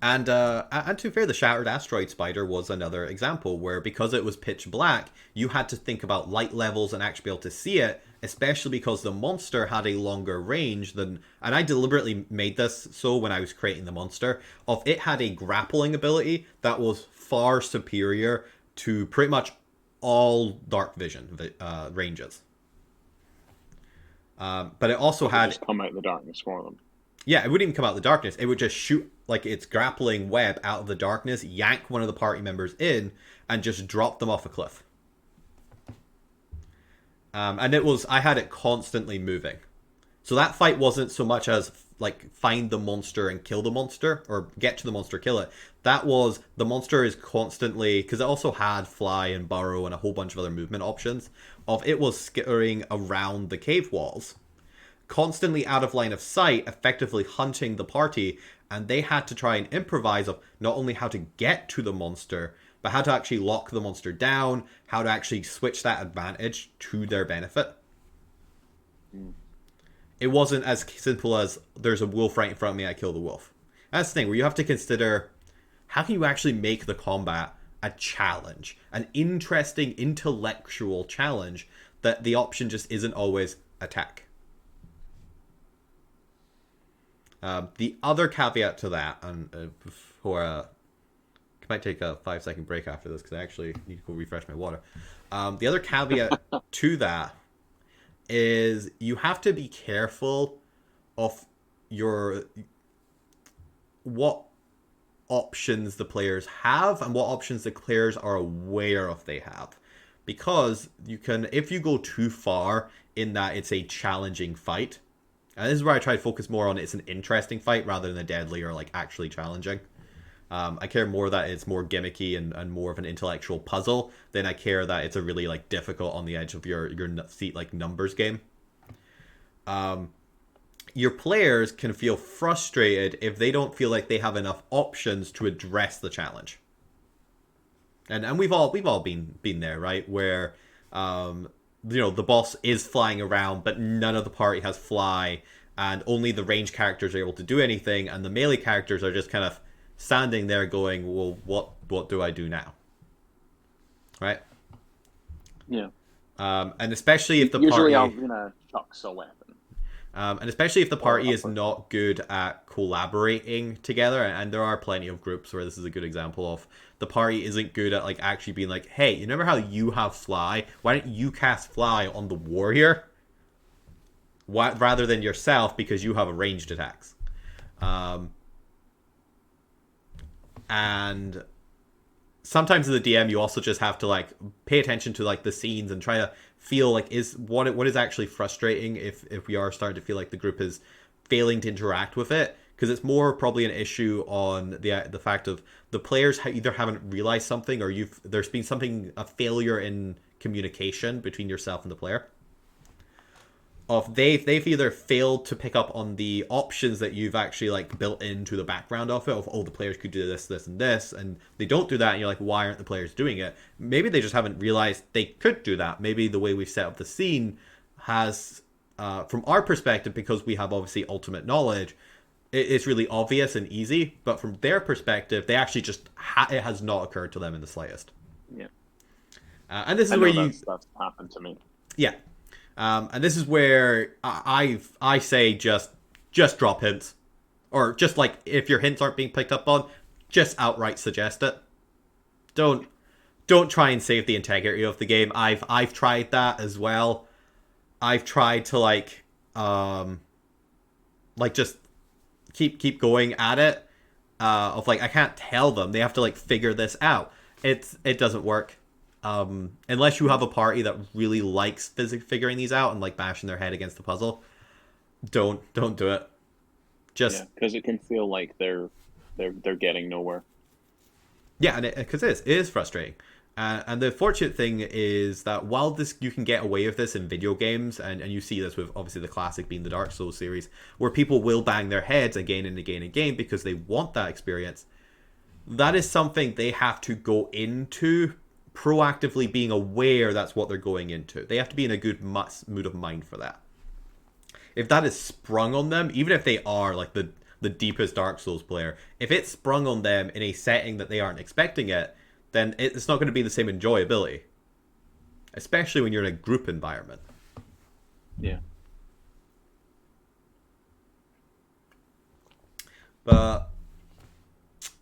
And to be fair, the Shattered Asteroid Spider was another example where, because it was pitch black, you had to think about light levels and actually be able to see it, especially because the monster had a longer range than... And I deliberately made this so when I was creating the monster, of it had a grappling ability that was far superior to pretty much all dark vision ranges. But it also had... just come out of the darkness for them. Yeah, it wouldn't even come out of the darkness. It would just shoot like its grappling web out of the darkness, yank one of the party members in, and just drop them off a cliff. And I had it constantly moving. So that fight wasn't so much as like find the monster and kill the monster, or get to the monster, kill it. That was, the monster is constantly, because it also had fly and burrow and a whole bunch of other movement options, of it was skittering around the cave walls, constantly out of line of sight, effectively hunting the party, and they had to try and improvise of not only how to get to the monster, but how to actually lock the monster down, how to actually switch that advantage to their benefit. It wasn't as simple as, there's a wolf right in front of me, I kill the wolf. That's the thing, where you have to consider, how can you actually make the combat a challenge? An interesting, intellectual challenge, that the option just isn't always attack. The other caveat to that, and I might take a 5-second break after this because I actually need to go refresh my water. The other caveat to that is you have to be careful of what options the players have and what options the players are aware of they have. Because if you go too far in that it's a challenging fight, and this is where I try to focus more on it's an interesting fight rather than a deadly or like actually challenging. I care more that it's more gimmicky and more of an intellectual puzzle than I care that it's a really like difficult on the edge of your seat like numbers game. Your players can feel frustrated if they don't feel like they have enough options to address the challenge. And we've all been there, right? Where the boss is flying around, but none of the party has fly, and only the ranged characters are able to do anything, and the melee characters are just kind of standing there going, well, what do I do now? Right? Yeah. And especially if the usually party... I'm gonna chuck a weapon. And especially if the party is not good at collaborating together, and there are plenty of groups where this is a good example of the party isn't good at like actually being like, hey, you remember how you have fly? Why don't you cast fly on the warrior? Rather than yourself, because you have a ranged attacks. And sometimes as a DM, you also just have to like pay attention to like the scenes and try to feel like what is actually frustrating if we are starting to feel like the group is failing to interact with it, because it's more probably an issue on the fact of the players either haven't realized something, or there's been a failure in communication between yourself and the player. They've either failed to pick up on the options that you've actually like built into the background of it, of the players could do this, this, and this, and they don't do that, and you're like, why aren't the players doing it? Maybe they just haven't realized they could do that. Maybe the way we've set up the scene has, from our perspective, because we have obviously ultimate knowledge, it's really obvious and easy, but from their perspective, they actually just it has not occurred to them in the slightest. Yeah. And this is where that's happened to me. Yeah. And this is where I say just drop hints, or just like if your hints aren't being picked up on, just outright suggest it. Don't try and save the integrity of the game. I've tried that as well. I've tried to like just keep going at it, of like I can't tell them. They have to like figure this out. It doesn't work. Unless you have a party that really likes figuring these out and like bashing their head against the puzzle, don't do it. Just because it can feel like they're getting nowhere. yeah, and because it is frustrating. And the fortunate thing is that while this you can get away with this in video games, and you see this with obviously the classic being the Dark Souls series, where people will bang their heads again and again and again because they want that experience. That is something they have to go into proactively being aware that's what they're going into. They have to be in a good mood of mind for that. If that is sprung on them, even if they are like the deepest Dark Souls player, if it's sprung on them in a setting that they aren't expecting it, then it's not going to be the same enjoyability. Especially when you're in a group environment. Yeah. But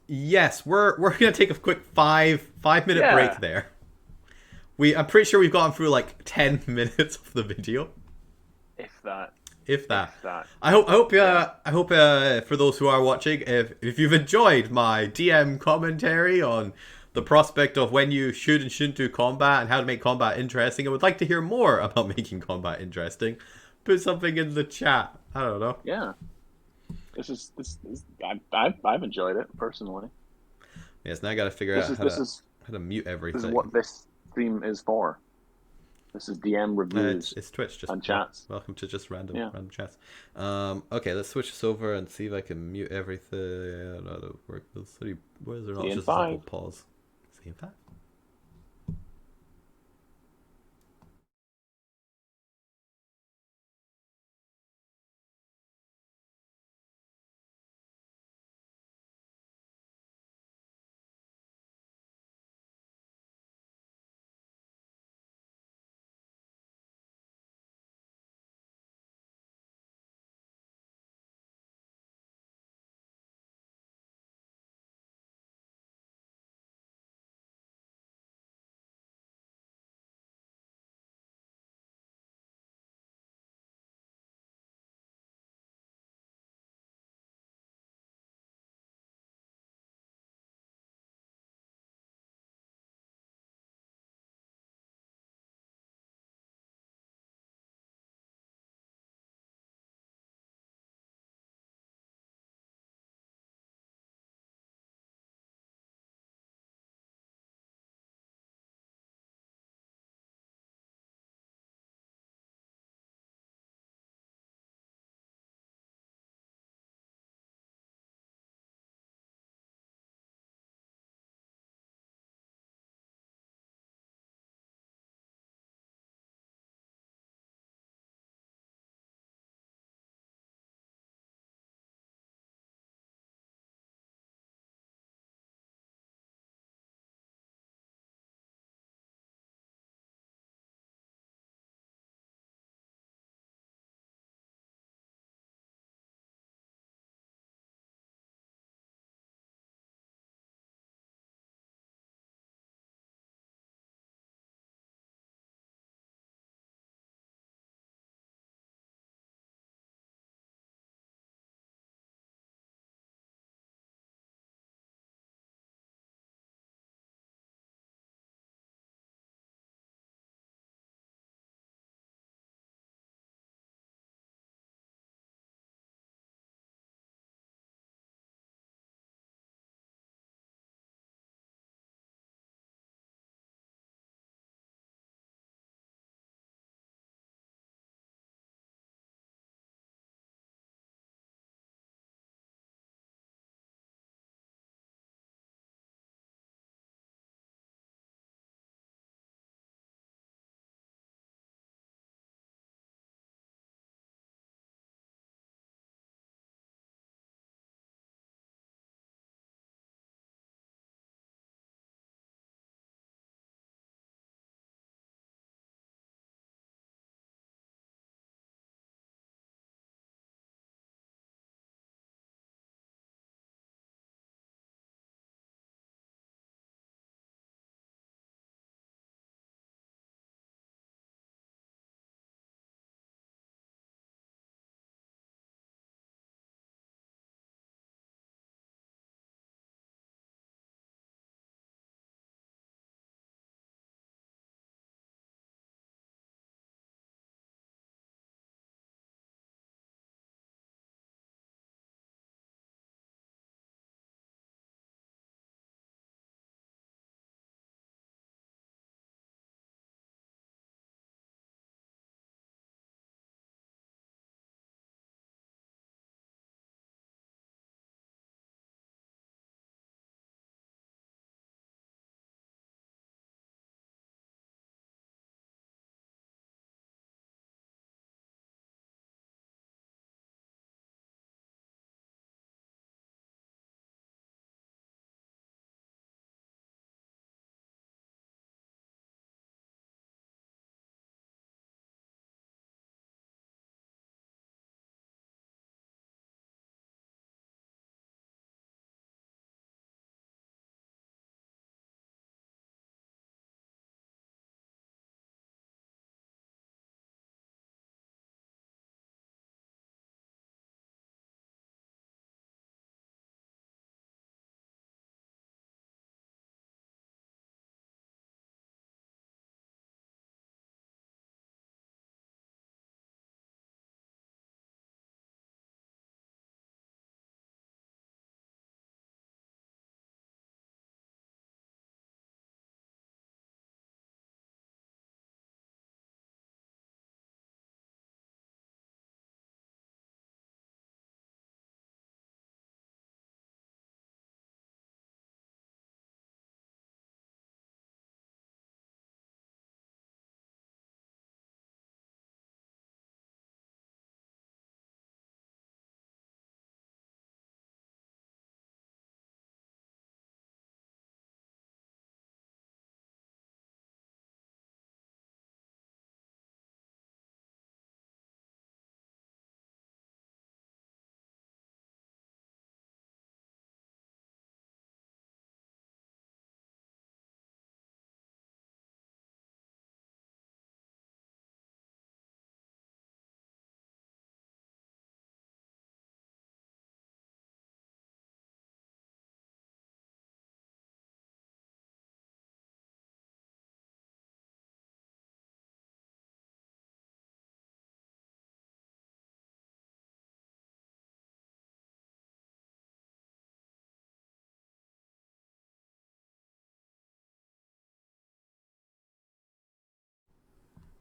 yes, we're going to take a quick 5-minute break there. I'm pretty sure we've gone through like 10 minutes of the video. If that. I hope for those who are watching, if you've enjoyed my DM commentary on the prospect of when you should and shouldn't do combat and how to make combat interesting, I would like to hear more about making combat interesting. Put something in the chat. I don't know. Yeah. I've enjoyed it personally. Yes, now I got to figure out how to mute everything. This is what this stream is for. This is DM reviews. It's Twitch, just and chats. Welcome to just random chats. Okay, let's switch this over and see if I can mute everything. I don't know how to work this. Where is there not just a simple pause? See you in 5.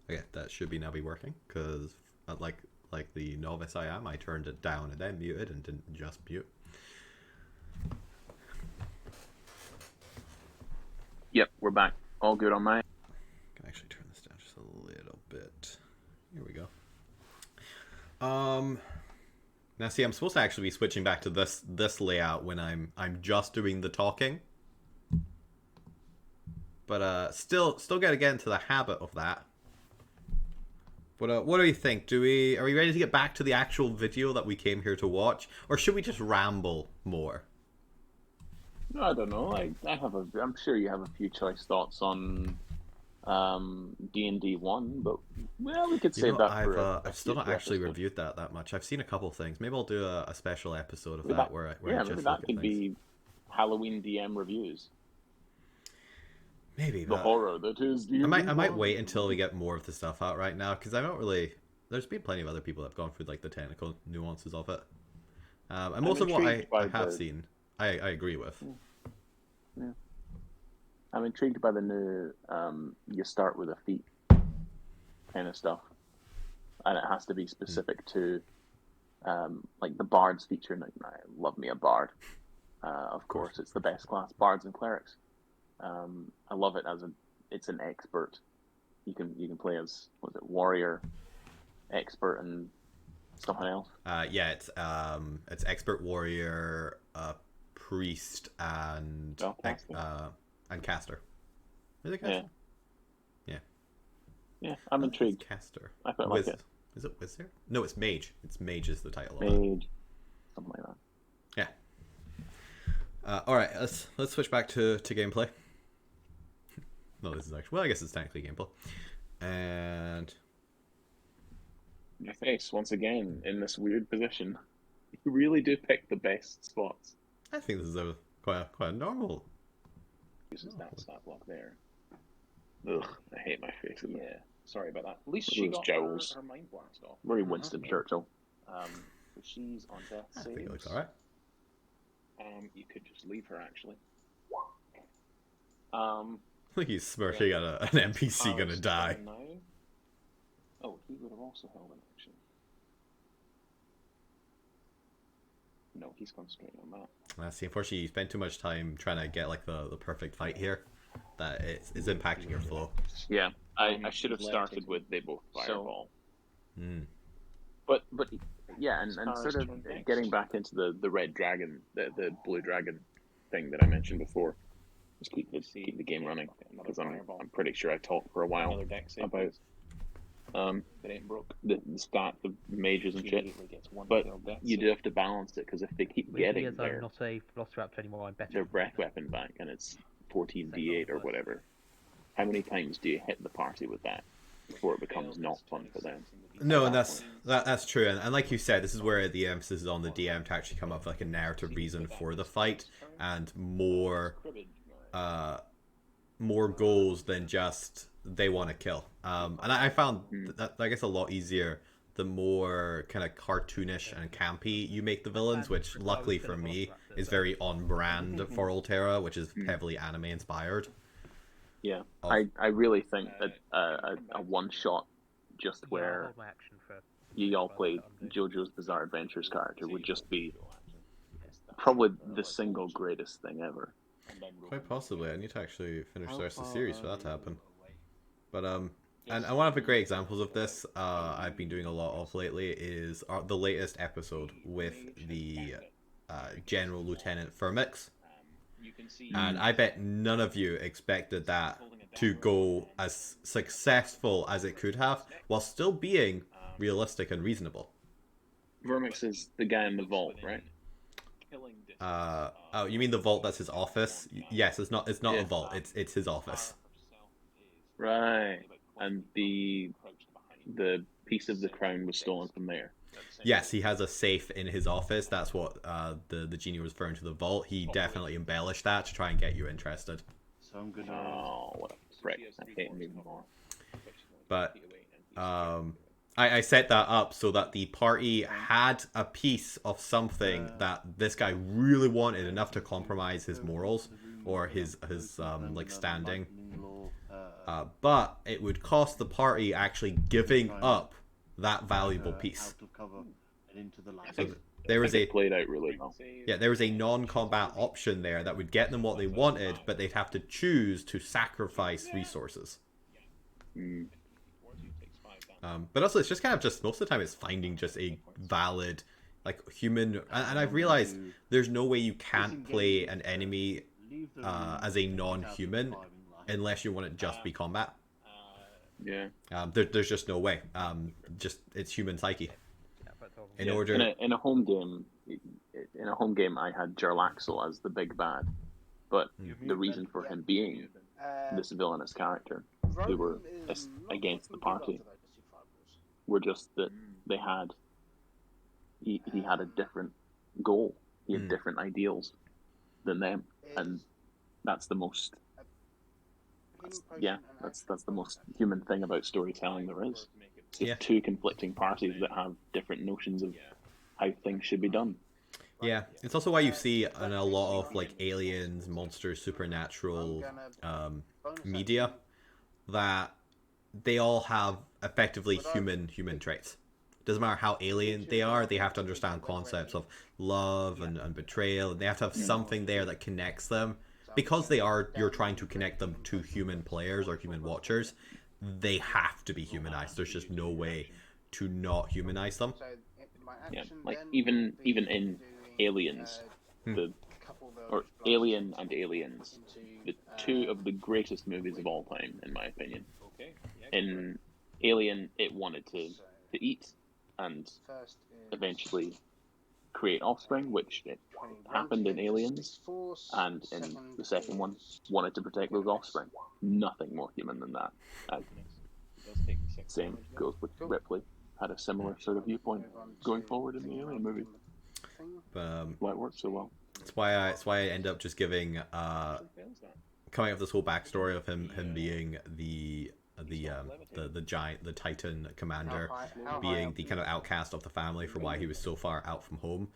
Okay, that should be now be working, because like the novice I am, I turned it down and then muted and didn't just mute. Yep, we're back. All good on my. I can actually turn this down just a little bit. Here we go. Now see, I'm supposed to actually be switching back to this layout when I'm just doing the talking. But still gotta get into the habit of that. But what do you think? Are we ready to get back to the actual video that we came here to watch, or should we just ramble more? No, I don't know. I'm sure you have a few choice thoughts on D&D 1, but well, we could save that for I've still not future actually episode. reviewed that much. I've seen a couple things. Maybe I'll do a special episode of Maybe that where I yeah, just maybe look that at could things. be Halloween DM reviews. Maybe, The but horror that is D&D. I might wait until we get more of the stuff out right now, because I don't really. There's been plenty of other people that have gone through like the technical nuances of it, and most of what intrigued by I have the- seen, I agree with. Yeah. I'm intrigued by the new you start with a feat kind of stuff, and it has to be specific to like the bards feature. And I love me a bard. Of course, it's the best class, bards and clerics. I love it it's an expert. You can play as warrior, expert, and something else. Yeah, it's expert warrior, priest, and caster. Is it caster? Yeah, I'm intrigued. Caster. I quite like it. Is it wizard? No, it's mage. It's mage is the title of it. Mage, something like that. Yeah. All right, let's switch back to gameplay. No, this is actually, well, I guess it's technically gameplay. And Your face once again in this weird position. You really do pick the best spots. I think this is quite a normal. Uses that stat block there. Ugh, I hate my face. Yeah, sorry about that. At least Those she got jowls. her mind blast off. Very Winston Churchill. So she's on death I saves. think it looks alright. You could just leave her actually. Look, he's smirking at an NPC gonna Powers die. down 9. Oh, he would have also held an action. No, he's concentrating on that. See, unfortunately, you spend too much time trying to get like the perfect fight here, that it's impacting your flow. Yeah, I should have started with they both fireball. But yeah, and sort of getting back into the red dragon, the blue dragon thing that I mentioned before. Just keep the game running, because I'm pretty sure I talked for a while Another deck save. about It ain't broke. the stats of mages and She shit. immediately gets one But failed death you save. do have to balance it, because if they keep getting As I'm their not a Velociraptor anymore, I'm better. their breath weapon back, and it's 14d8 or whatever, how many times do you hit the party with that before it becomes not fun for them? No, and that's true, and like you said, this is where the emphasis is on the DM to actually come up with like a narrative reason for the fight, and more goals than just they want to kill. And I found that I guess a lot easier the more kind of cartoonish and campy you make the villains, which luckily for me is very on brand for Alterra, which is heavily anime inspired. Yeah, I really think that a one shot just where my action for you all played JoJo's Bizarre Adventures character would just be probably the single greatest thing ever. Quite possibly. I need to actually finish the rest of the series for that to happen. But and one of the great examples of this I've been doing a lot of lately is the latest episode with the General Lieutenant Firmix. And I bet none of you expected that to go as successful as it could have, while still being realistic and reasonable. Vermix is the guy in the vault, right? Oh, you mean the vault that's his office? Yes, it's not a vault, it's his office. Right. And the piece of the crown was stolen from there. Yes, he has a safe in his office. That's what the genie was referring to, the vault. He definitely embellished that to try and get you interested. So I'm gonna. Oh, what a prick. I hate him even more. But I set that up so that the party had a piece of something that this guy really wanted, enough to compromise his morals or his like standing. but it would cost the party actually giving Right. up that valuable piece. Out of cover and into the light. think- There I is think a it played out really well. there is a non-combat option there that would get them what they wanted, but they'd have to choose to sacrifice resources. Mm. But also, it's just kind of just most of the time it's finding just a valid, like human. And I've realized there's no way you can't play an enemy Leave the as a non-human unless you want it just be combat. Yeah. There's just no way. Just it's human psyche. Yeah, but it's all- In Yeah, order, in a home game, I had Jarlaxle as the big bad, but the reason for him being this villainous character who were against the party were just that they had he had a different goal. He had different ideals than them, and that's the most that's the most human thing about storytelling there is. It's just Yeah. two conflicting parties that have different notions of how things should be done. yeah. It's also why you see in a lot of like aliens, monsters, supernatural media that they all have effectively human traits. Doesn't matter how alien they are, they have to understand concepts of love and betrayal, and they have to have something there that connects them. Because you're trying to connect them to human players or human watchers, they have to be humanized. There's just no way to not humanize them. Yeah, like even in Aliens, Alien and Aliens, the two of the greatest movies of all time, in my opinion. In Alien, it wanted to eat and eventually create offspring, which it happened in Aliens, and in the second one, wanted to protect those offspring. Nothing more human than that. Same goes with Ripley. Had a similar sort of viewpoint going forward in the Alien movie. But Why it worked so well. it's why I end up just giving coming up with this whole backstory of him being the giant, the Titan commander, being the kind of outcast of the family for why he was so far out from home,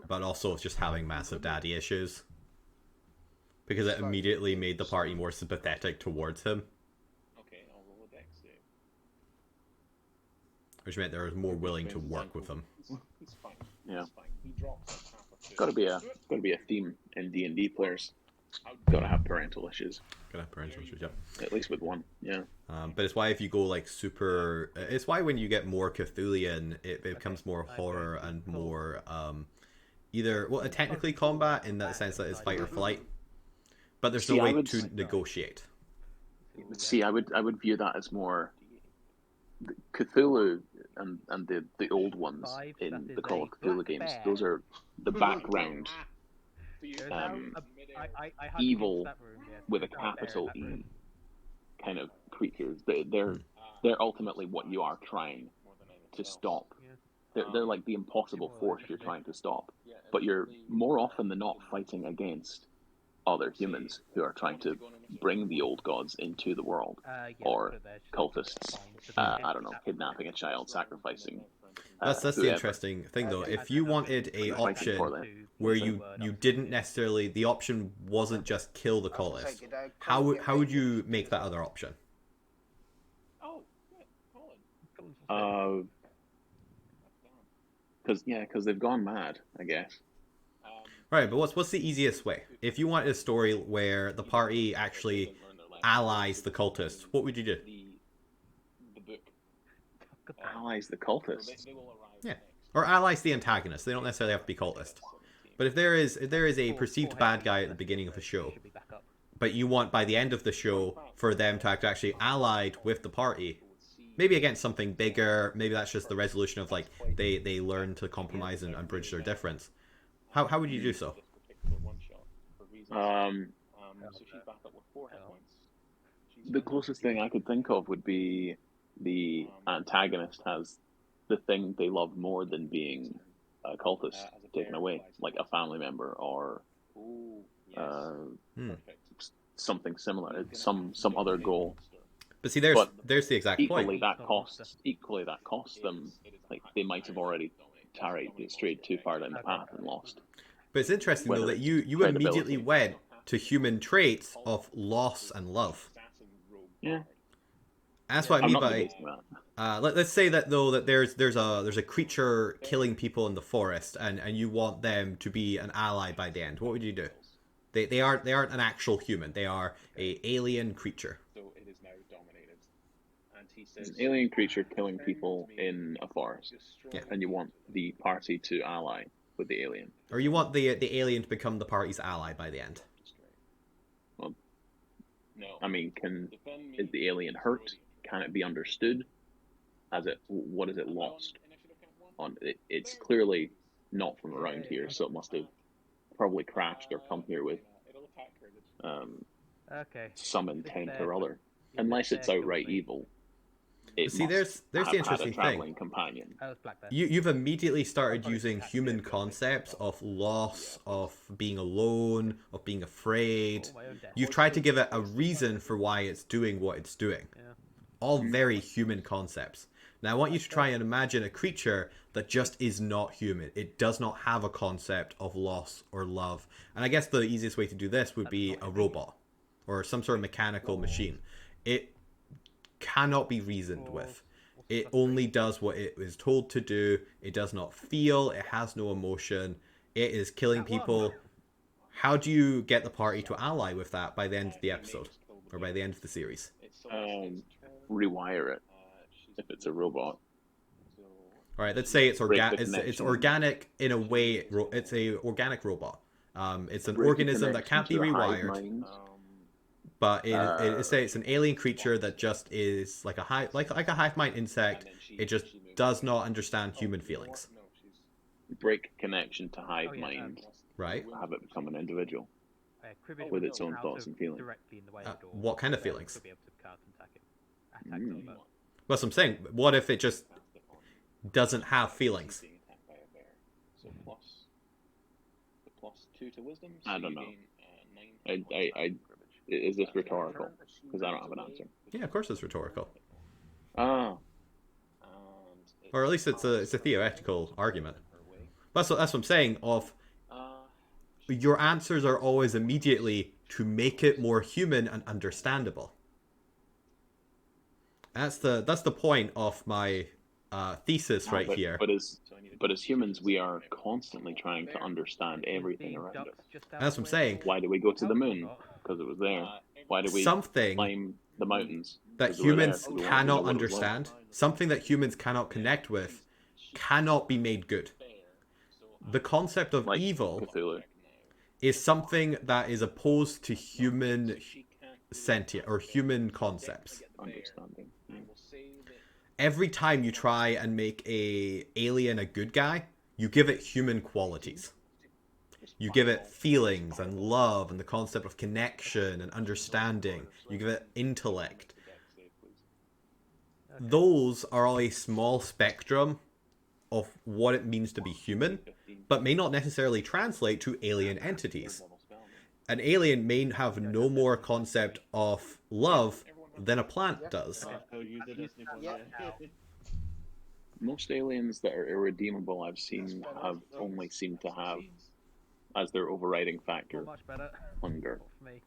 but also just having massive daddy issues, because it immediately made the party more sympathetic towards him, which meant they were more willing to work with him. Yeah. Gotta be a theme in D&D players. Gotta have parental issues, Gonna have parental issues, yep. at least with one. Yeah. But it's why if you go like super, it's why when you get more Cthulhian, it becomes more horror and more either technically combat in that sense that it's fight or flight, but there's no See, I way would- to negotiate. See, I would view that as more Cthulhu and the old ones Five, in that the is Call a of Cthulhu black games. bear. Those are the background There's um, I had evil that room, yes, with a there's dark bear in capital that E room. kind of creatures. They're ultimately what you are trying to stop. They're like the impossible force you're trying to stop. But you're more often than not fighting against other humans who are trying to bring the old gods into the world, Yeah, or so there's cultists. fine, so they I don't know, have- kidnapping a child, sacrificing. That's the whoever. interesting thing though. If you wanted a Fighting for option them. where you didn't necessarily, the option wasn't just kill the cultist, how would you make that other option? Because they've gone mad, I guess. Right, but what's the easiest way? If you wanted a story where the party actually allies the cultists, what would you do? Allies the cultists. Yeah, or allies the antagonists. They don't necessarily have to be cultists. But if there is a perceived bad guy at the beginning of the show, Should be back up. but you want by the end of the show for them to act actually allied with the party, maybe against something bigger, maybe that's just the resolution of like they learn to compromise and bridge their difference. How would you do so? The closest thing I could think of would be the antagonist has the thing they love more than being a cultist taken away, like a family member or something similar. It's some other goal. But see, there's the exact Equally, point. that costs them. Like they might have already strayed too far down the path and lost. But it's interesting though Whether that you credibility. immediately went to human traits of loss and love. Yeah, That's what I I'm mean not by. debating that. Let's say that though that there's a creature killing people in the forest, and you want them to be an ally by the end. What would you do? They aren't an actual human. They are a alien creature. So it is now dominated. And he It's says, an alien creature killing people in a forest, Yeah. and you want the party to ally with the alien. Or you want the alien to become the party's ally by the end. Well, no. I mean, is the alien hurt? Can it be understood? What has it lost? It's clearly not from around here, so it must have probably crashed or come here with Okay. some intent there. or other. Unless it's outright evil. It See, must there's the have interesting had a traveling thing. companion. Oh, it's black bear. You've immediately started using human concepts of loss, of being alone, of being afraid. Oh, my own death. You've tried to give it a reason for why it's doing what it's doing. Yeah. All very human concepts. Now I want you to try and imagine a creature that just is not human. It does not have a concept of loss or love. And I guess the easiest way to do this would be a robot or some sort of mechanical machine. It cannot be reasoned with. It only does what it is told to do. It does not feel. It has no emotion. It is killing people. How do you get the party to ally with that by the end of the episode? Or by the end of the series? Rewire it if it's a robot. Alright, let's say it's Break the it's connection. organic in a way. It's a organic robot. It's an Break the organism that can't be connection to the hive rewired. mind. But it's an alien creature that just is like a hive mind insect. It just does not understand human feelings, Break connection to hive Oh, yeah, mind. right? Have it become an individual. Cribbage With will its own out thoughts of and feelings. directly in the way Uh, of the door, what kind of so feelings? could be able to counter-attack it. Attack it, but That's what I'm saying. What if it just doesn't have feelings? So the +2 to wisdom. So I don't you know. gain, 9 Is this rhetorical? Because I don't have an answer. Yeah, of course it's rhetorical, Ah, or at least it's a theoretical argument. That's what I'm saying. Of your answers are always immediately to make it more human and understandable. That's the point of my thesis right here. But as humans, we are constantly trying to understand everything around us. That's what I'm saying. Why did we go to the moon? Because it was there. Why did we Something climb the mountains? that 'Cause we were there. humans We wanted to know cannot what it was like. understand, something that humans cannot connect with, cannot be made good. The concept of Like evil Cthulhu. is something that is opposed to human sentient or human concepts. Understanding. Every time you try and make a alien a good guy, you give it human qualities. You give it feelings and love and the concept of connection and understanding. You give it intellect. Those are all a small spectrum of what it means to be human, but may not necessarily translate to alien entities. An alien may have no more concept of love than a plant does. Most aliens that are irredeemable I've seen have only seemed to have as their overriding factor much better hunger, for me.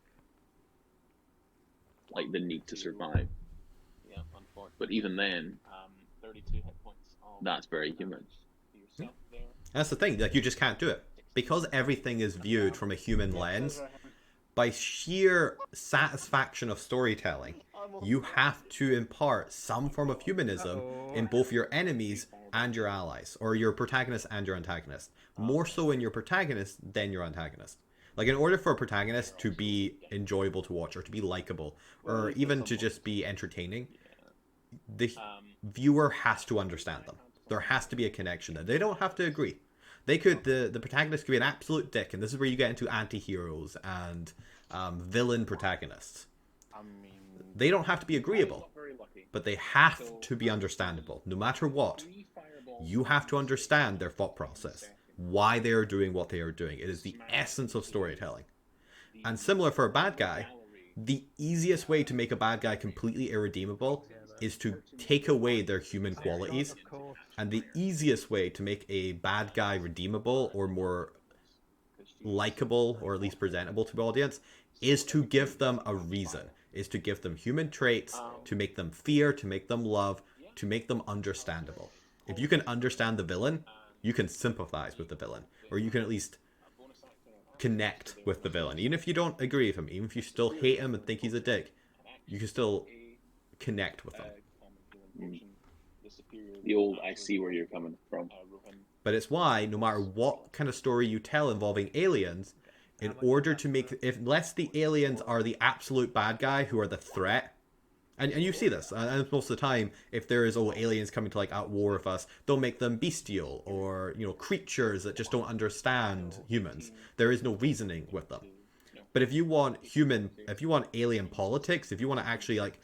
like the need to survive. Yeah, unfortunately. But even then, 32 hit points. that's very human. Yourself there. That's the thing, like you just can't do it. Because everything is viewed from a human lens, by sheer satisfaction of storytelling, you have to impart some form of humanism in both your enemies and your allies, or your protagonist and your antagonist. More so in your protagonist than your antagonist. Like, in order for a protagonist to be enjoyable to watch, or to be likable, or even to just be entertaining, the viewer has to understand them. There has to be a connection there. They don't have to agree. They could, the protagonist could be an absolute dick, and this is where you get into anti-heroes and villain protagonists. They don't have to be agreeable, but they have to be understandable. No matter what, you have to understand their thought process, why they are doing what they are doing. It is the essence of storytelling. And similar for a bad guy, the easiest way to make a bad guy completely irredeemable is to take away their human qualities. And the easiest way to make a bad guy redeemable or more likable, or at least presentable to the audience, is to give them a reason. is to give them human traits, to make them fear, to make them love, to make them understandable. If you can understand the villain, you can sympathize with the villain, or you can at least connect with the villain. Even if you don't agree with him, even if you still hate him and think he's a dick, you can still connect with him. The old "I see where you're coming from." But it's why, no matter what kind of story you tell involving aliens, in order to make, unless the aliens are the absolute bad guy who are the threat, and you see this, and most of the time, if there is aliens coming to like at war with us, they'll make them bestial or creatures that just don't understand humans. There is no reasoning with them. But if you want alien politics, if you want to actually like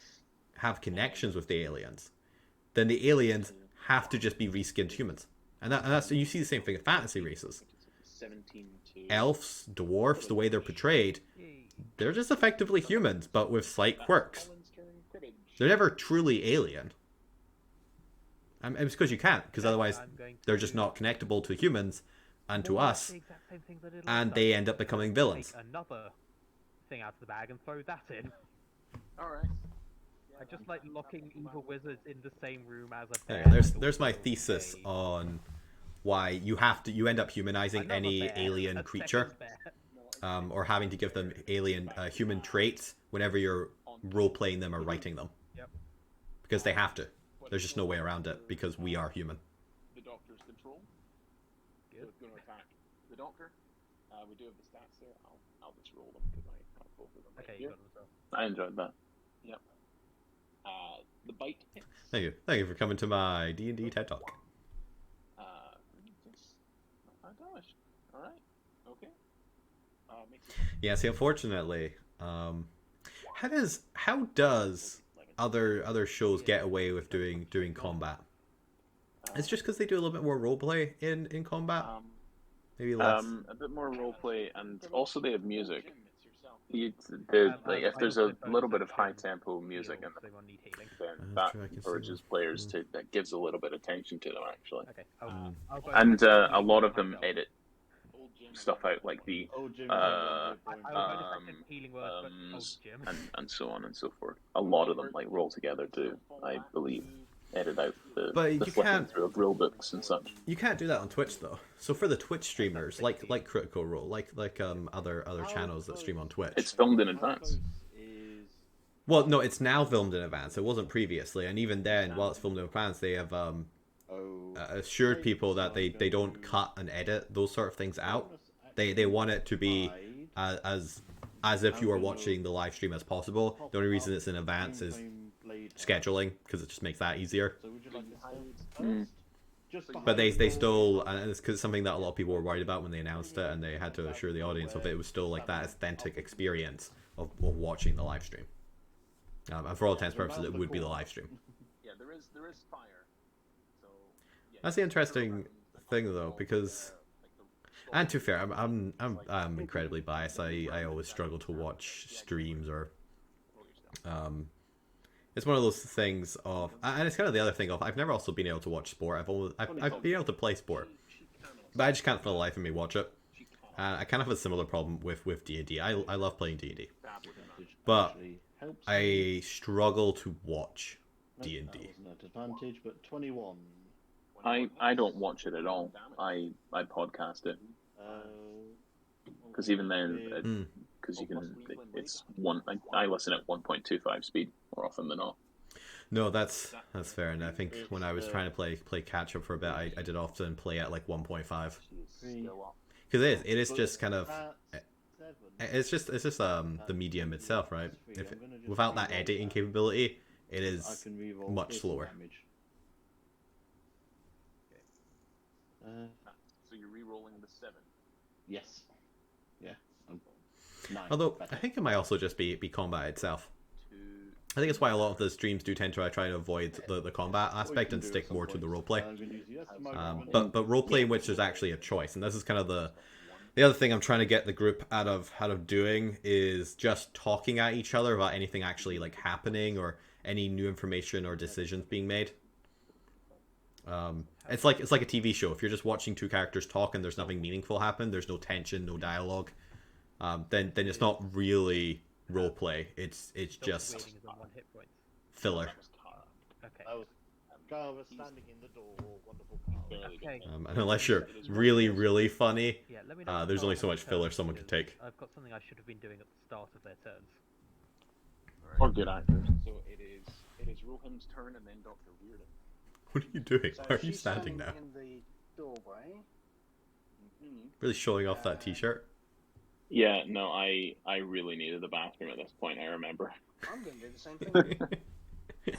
have connections with the aliens, then the aliens have to just be reskinned humans. And that's you see the same thing in fantasy races. Elves, dwarfs, the way they're portrayed, they're just effectively humans, but with slight quirks. They're never truly alien. And it's because you can't, because otherwise they're just not connectable to humans and to us, and they end up becoming villains. Take another thing out of the bag and throw that in. Alright. I just like locking evil wizards in the same room as a There, bear. there's my thesis on why you end up humanizing Another any bear, alien a creature, second bear. or having to give them alien human traits whenever you're role playing them or writing them. Yep. Because they have to. There's just no way around it because we are human. The Doctor's control. Good. So it's going to attack the Doctor. We do have the stats there. I'll just roll them because I have both of them. Okay, right you here. got them as well. I enjoyed that. Yep. The bite hits. Thank you for coming to my D&D TED Talk. Just not damage. All right. Okay. Makes it Yeah, see, unfortunately, how does other shows get away with doing combat? It's just because they do a little bit more roleplay in combat. Maybe less. a bit more roleplay, and also they have music. If there's a little bit of high tempo music in So everyone need healing. then That's that true, I can see encourages that. players to that gives a little bit of attention to them actually. Okay. I'll go And ahead a lot of them myself. edit stuff out, like the Old Jim. Uh, I will go to second healing word, but Jim. and so on and so forth. A lot of them like roll together to, I believe, edit out the But you flipping can't- through of rule books and such. You can't do that on Twitch though. So for the Twitch streamers, like Critical Role, like other channels that stream on Twitch. It's filmed in advance. Well, no, it's now filmed in advance. It wasn't previously, and even then, while it's filmed in advance, they have assured people that they don't cut and edit those sort of things out. They want it to be as if you are watching the live stream as possible. The only reason it's in advance is scheduling, because it just makes that easier. So would you like to Mm. But they still, and it's because something that a lot of people were worried about when they announced it, and they had to assure the audience of it. It was still like that authentic experience of watching the live stream. And for all intents and purposes, it would be the live stream. Yeah, there is fire. So yeah, That's the interesting thing, though, because, and to be fair, I'm incredibly biased. I always struggle to watch streams or, it's one of those things of, and it's kind of the other thing of, I've never also been able to watch sport. I've been able to play sport, but I just can't for the life of me watch it. I kind of have a similar problem with D&D. I love playing D&D, but I struggle to watch D&D. That wasn't at advantage, but 21. I don't watch it at all. I podcast it because even then, because you can, it's one. I listen at 1.25 speed more often than not. No, that's fair. And I think when I was trying to play catch up for a bit, I did often play at like 1.5 because it is just kind of. It's just the medium itself, right? Without that editing capability, it is much slower. So you're re-rolling the 7. Yes. Yeah. 9. Although I think it might also just be combat itself. I think it's why a lot of the streams do tend to try to avoid the combat aspect and stick more to the roleplay. But roleplay in which there's actually a choice, and this is kind of the other thing I'm trying to get the group out of doing is just talking at each other about anything actually like happening or any new information or decisions being made. It's like a TV show. If you're just watching two characters talk and there's nothing meaningful happen, there's no tension, no dialogue, then it's not really roleplay. It's Dog just wielding is on 1 hit point. filler. That was Carl. Okay. That was Carver standing in the door. Wonderful Carver. Barely Okay. got And unless you're really, really funny, Yeah, let me know. when there's to only start so my much filler turn, someone could because take. I've got something I should have been doing at the start of their turns. Or good actors. So it is Rohan's turn and then Dr. Weirden. What are you doing? So Why are you she's standing now? in the doorway. Really showing off that t-shirt? Yeah, no, I really needed the bathroom at this point, I remember. I'm going to do the same thing.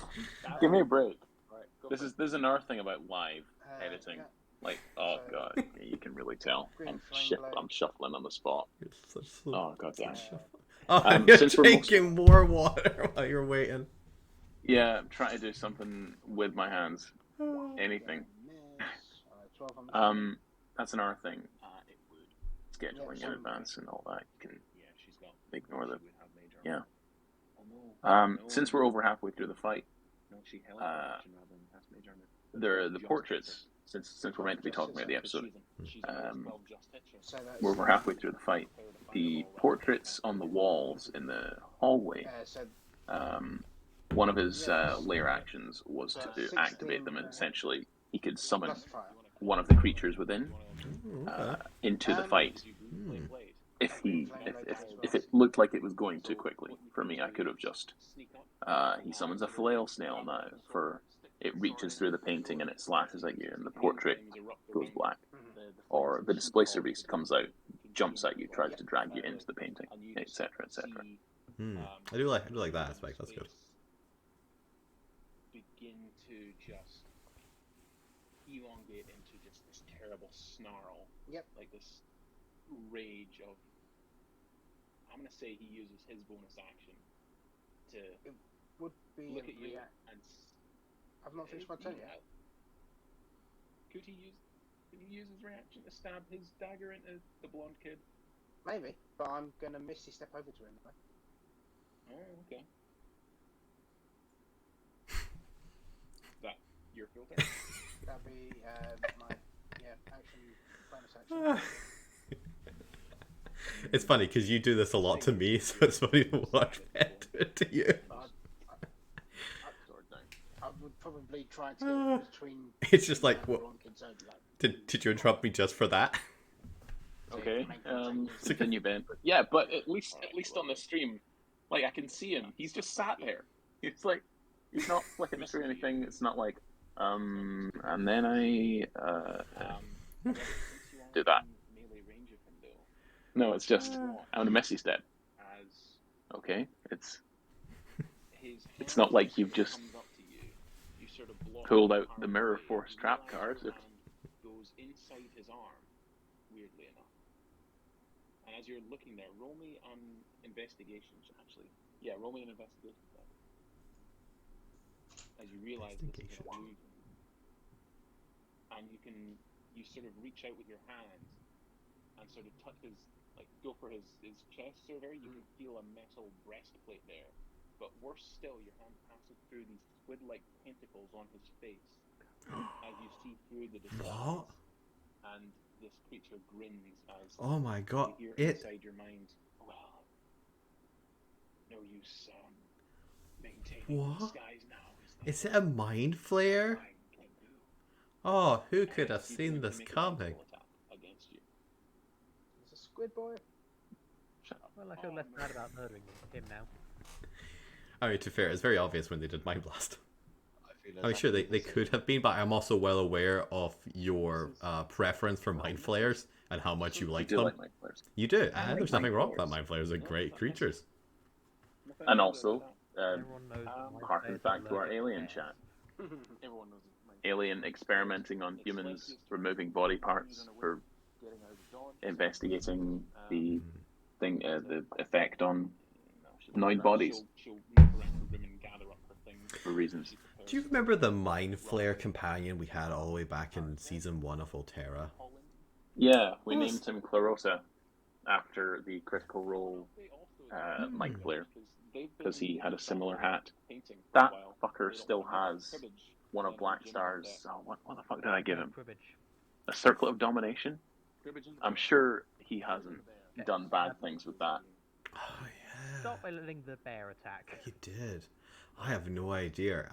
Give me a break. Right, This is another thing about live editing. Yeah. Like, oh So- god, yeah, you can really tell. Green flame blade. I'm shuffling on the spot. You're such a- Oh god damn. Oh, you're since we're taking more water while you're waiting. Yeah, I'm trying to do something with my hands. Anything. Miss. 12 on the side. That's another thing. it would. Scheduling Yeah, in so- advance and all that. You can Yeah, she's got. ignore the. She would have major Yeah. armor. Oh no. Since we're over halfway through the fight, No, she held action rather than has major armor. the portraits. Since we're meant to be talking about the episode, She's um, 12 just hits her. So that's, we're over halfway through the fight. The portraits on the walls in the hallway. so One of his lair actions was to activate them, and essentially he could summon plus fire. one of the creatures within Okay. into the fight. Hmm. If it looked like it was going too quickly for me, I could have just. He summons a flail snail now. For it reaches through the painting and it slashes at you, and the portrait goes black. Or the displacer beast comes out, jumps at you, tries to drag you into the painting, etc., etc. I do like that aspect. That's good. Begin to just elongate into just this terrible snarl. Yep. Like this rage of. I'm gonna say he uses his bonus action to Would be look a at you react. and. I've not finished my turn yet. Could he use his reaction to stab his dagger into the blonde kid? Maybe, but I'm going to misty step over to him. Oh, okay. Is that your filter? That'd be my bonus action. It's funny because you do this a lot to me, so it's funny to watch Pet do it to you. I would probably try to get between. It's just like, what? what? Did you interrupt me just for that? Okay, continue, Ben. Yeah, but at least on the stream, like I can see him. He's just sat there. It's like he's not flicking through anything. It's not like and then I do that. Melee range of him though. No, it's just I'm a messy step. As Okay, his it's not like you've just comes up to you, you sort of block pulled his out the arm mirror away, force and trap realize card. your hand goes inside his arm, weirdly enough. And as you're looking there, roll me on investigation. Actually, yeah, roll me an investigation check. As you realize this is an illusion, and you sort of reach out with your hand and sort of touch his, like, go for his chest sort of area. You can feel a metal breastplate there. But worse still, your hand passes through these squid-like tentacles on his face as you see through the distance. What? And this creature grins as Oh my god! you hear It. inside your mind, well, no use maintaining What? disguise now. Is it a mind flare? Fine, Kenku. Oh, who could have He's seen going to this make a coming? physical attack against you. It's a squid boy. Shut up. Well, I feel less mad about murdering him now. I mean, to be fair, it's very obvious when they did Mind Blast. I I mean, sure, they could have been, but I'm also well aware of your preference for Mind Flayers and how much you I like do them. like my players. You do, I and like there's nothing Mind wrong with that. Flayers. Mind Flayers are great creatures. Nothing And wrong also, with that. Everyone knows that my harkens players back are to our allergic alien to chat. Everyone knows it. Alien experimenting on humans, removing body parts for Getting out of dawn. investigating the thing, the effect on No, she'll Noid look bodies. around- She'll look around the room and gather up her things. for reasons. She prepares Do you remember the Mind Flare companion we had all the way back in season 1 of Alterra? Holland. Yeah, we Yes. named him Clarosa after the Critical Role They also Mind Flare they've because been he had a similar hat. painting for a That while. fucker They don't still have has cribbage one of in Black Jim's Star's. deck. Oh, what the fuck did I give him? cribbage. A Circle of Domination? Cribbage in the I'm deck. sure he hasn't done bad things with that. Oh, start by letting the bear attack. You did. I have no idea.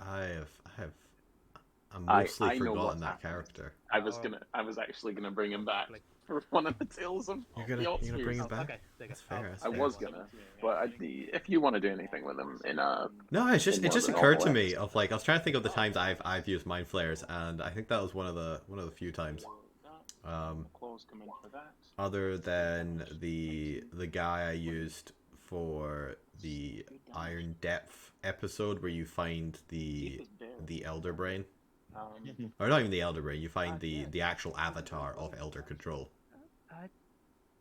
I'm I mostly know forgotten what's that happened. character. I was actually gonna bring him back for one of the Tales of You're gonna the bring him Osphers. back? Okay, there you That's go. fair. That's I fair. was gonna, but if you want to do anything with him in a No, it in one just of the occurred to novel me eps. of like I was trying to think of the times I've used mind flares, and I think that was one of the few times. Claws come in for that. Other than the guy I used for the Iron Depth episode where you find the Elder Brain, or not even the Elder Brain, you find the actual avatar of Elder Control.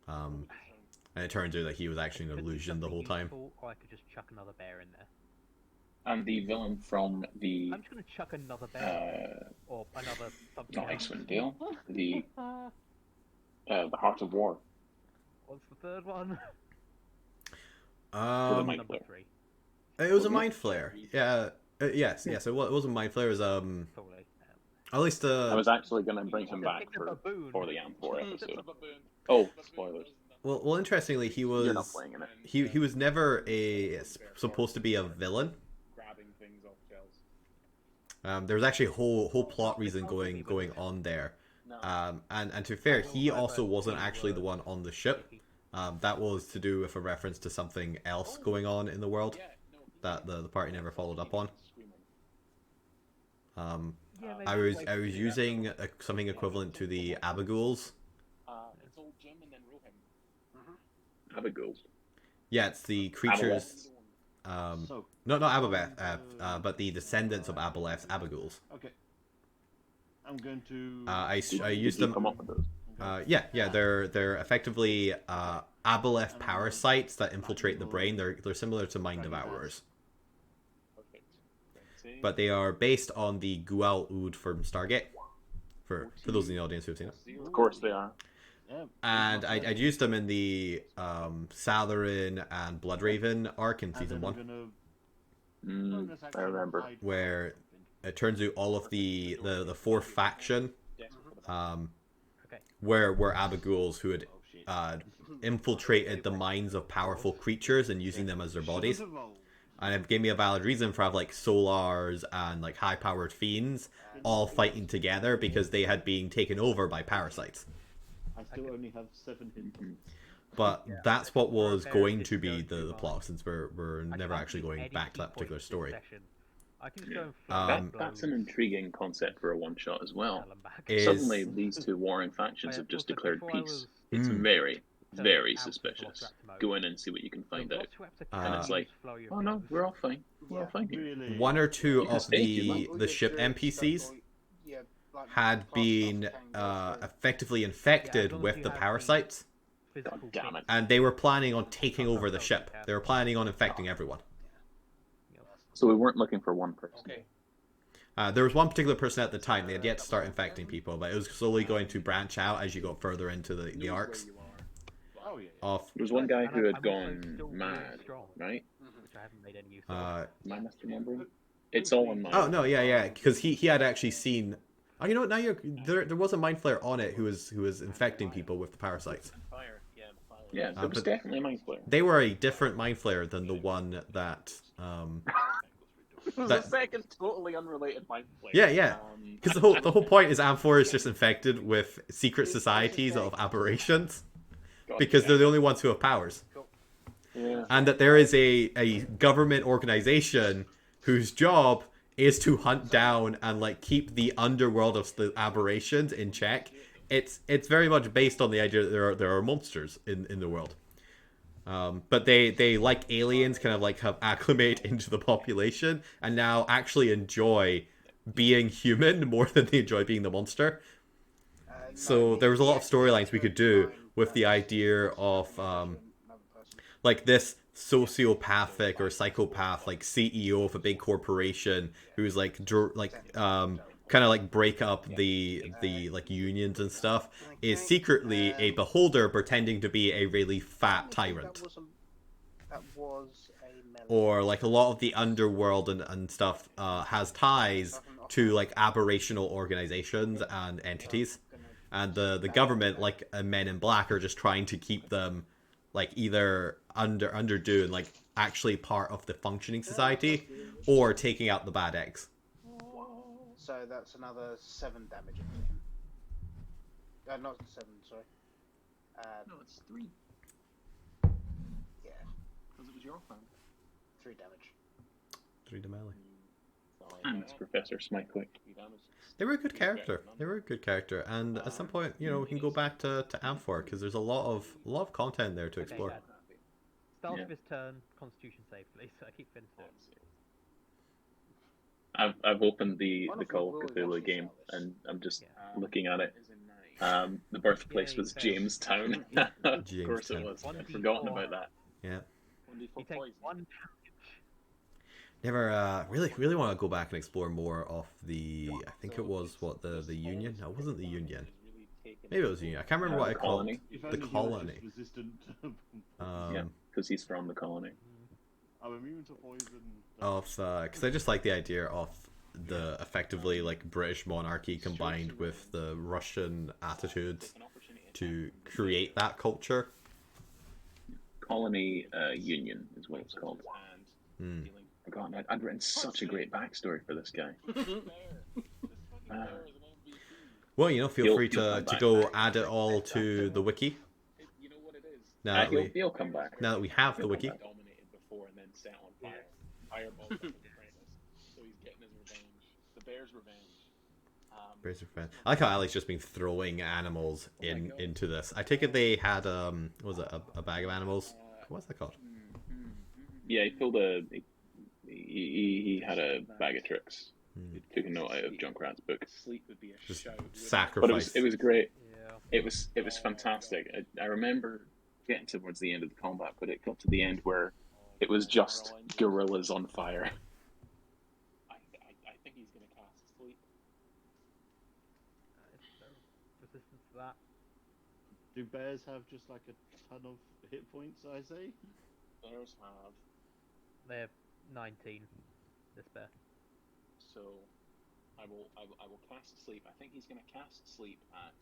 And it turns out that he was actually an Could be illusion the whole something time. useful, or I could just chuck another bear in there. And the villain from the I'm just gonna chuck another bear or another something not else. Icewind Dale, the Heart of War. What's the third one? For the Um, Mind Number Flare. 3. it was a mind flare. Yeah. Yes. It was a mind flare. It was Probably. at least I was actually gonna bring him back It's a for baboon. for the Am4 Mm. episode. Oh, spoilers! well, interestingly, he You're not was playing in it. he was never supposed to be a villain. Grabbing things off shelves. There was actually a whole plot reason going on there. And to be fair, he also wasn't actually the one on the ship. That was to do with a reference to something else going on in the world that the party never followed up on. Yeah, maybe I was using something equivalent to the Abagools. It's all Jim and then Rohim. Abigail. Yeah, it's the creatures. So, Not Ababeth, but the descendants of Aboleth's Abagools. okay. I'm going to. I Did used you them. come up with those? Yeah, they're effectively Aboleth parasites that infiltrate the brain. They're similar to mind devourers, Perfect. Save. but they are based on the Gual Ood from Stargate. For those in the audience who have seen it, Of course they are. Yeah, and I'd used them in the Salarin and Bloodraven arc in and season then I'm 1, gonna Mm, I remember. where it turns out all of the fourth faction Okay. were Abagools who had Oh shit. infiltrated the minds of powerful creatures and using them as their bodies. And it gave me a valid reason for have like Solars and like high-powered fiends all fighting together because they had been taken over by parasites. I still only have 7 hit points. But Yeah. that's what was Fair going is to be go the to, plot, since we're I never can't actually see going any back to key that particular points this story. session. I can just go and That's an intriguing concept for a one-shot as well. Is- Suddenly, these two warring factions have just declared peace. It's very, very suspicious. Go in and see what you can find out. And it's like, oh no, we're all fine. We're all fine here. Really? One or two You can of stay if you the ship NPCs had been effectively infected with the parasites, God damn it. and they were planning on taking over the ship. They were planning on infecting everyone. So we weren't looking for one person. There was one particular person at the time. They had yet to start infecting people, but it was slowly going to branch out as you got further into the arcs. Oh yeah. Of There was one guy who had I'm also gone still really mad, strong. right? Which I haven't made any use of. Am I misremembering? It's all in my. oh no, yeah, because he had actually seen. Oh, you know what? Now there was a mind flare on it who was infecting people with the parasites. Yeah, there was but- definitely a mind flare. They were a different mind flare than the one that. There's that- a second totally unrelated mind flare. Yeah. Because the whole point is Amphor is just infected with secret societies of aberrations because they're the only ones who have powers, Yeah. and that there is a government organization whose job is to hunt down and like keep the underworld of the aberrations in check. It's very much based on the idea that there are monsters in the world. But they like aliens kind of like have acclimate into the population and now actually enjoy being human more than they enjoy being the monster. So there was a lot of storylines we could do with the idea of like this sociopathic or psychopath like CEO of a big corporation who's like kind of like break up the like unions and stuff is secretly a beholder pretending to be a really fat tyrant. That was a melon. Or like a lot of the underworld and stuff has ties to like aberrational organizations and entities, and the government like Men in Black are just trying to keep them like either underdo and like actually part of the functioning society, or taking out the bad eggs. So that's another 7 damage. Not 7, sorry. No, it's 3 Yeah, because it was your plan. 3 damage. 3 to melee. And it's Professor Smikewick. They were a good character. They were a good character, and at some point, we can go back to Amphor because there's a lot of content there to explore. Dad. Start Yeah. of his turn, Constitution save, please. I keep finishing it. I've opened the Wonderful Call of rule, Cthulhu eventually game, sell this. and I'm just Yeah. looking at it. The birthplace Yeah, was you failed. Jamestown. Of course it Jamestown. was. I'd 1d4. forgotten about that. Yeah. He takes 1 damage. Never really want to go back and explore more of the. I think it was the Union. No, it wasn't the Union. Maybe it was the Union. I can't remember what I called Colony. If the only he was colony. just resistant. Yeah, because he's from the colony. I'm immune to poison. Because I just like the idea of the effectively like British monarchy combined with the Russian attitude to create that culture. Colony Union is what it's called. Hmm. God, I'd written such a great backstory for this guy. Well, feel He'll free come to back. go add it all to the wiki. Now that we He'll come back. now that we have the He'll wiki. come back. Dominated before and then set on fire. Fireball from the apprentice. So he's getting his revenge. The bear's revenge. Razor fan. I like how Ali's just been throwing animals into this. I take it they had what was it a bag of animals? What's that called? Yeah, he pulled he had a bag of tricks. He took a note out of Junkrat's book. Sleep would be a Just shout. But sacrifice. it was great. Yeah. It was fantastic. I remember getting towards the end of the combat, but it got to the end where it was just gorillas on fire. I think he's going to cast sleep. It's no resistance to that. Do bears have just like a ton of hit points? I say. Bears have. They're 19. This bear. So I will cast sleep. I think he's going to cast sleep at.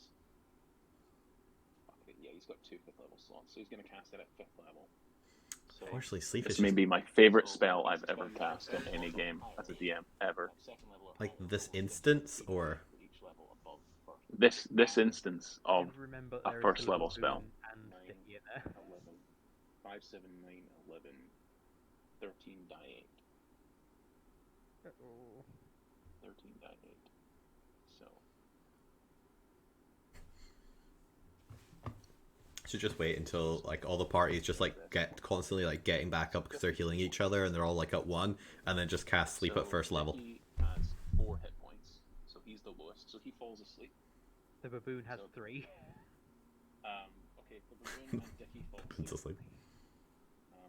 Fuck it, yeah, he's got 2 5th level slots, so he's going to cast it at 5th level. So Unfortunately, sleep is This just may be my favorite spell I've ever cast in any game as a DM ever. second level at like all. this instance, or Each level above first. This instance of Remember, a there is first still level Boon spell. And Sticky in there. 11, 5, 7, 9, 11, 13 die 8. Oh. 13 die 8. So should just wait until like all the parties just like get constantly like getting back up because they're healing each other and they're all like at 1, and then just cast sleep at first level. He has 4 hit points, so he's the lowest. So he falls asleep. The baboon has So- 3. Okay, the baboon and Dickie fall It's asleep. asleep.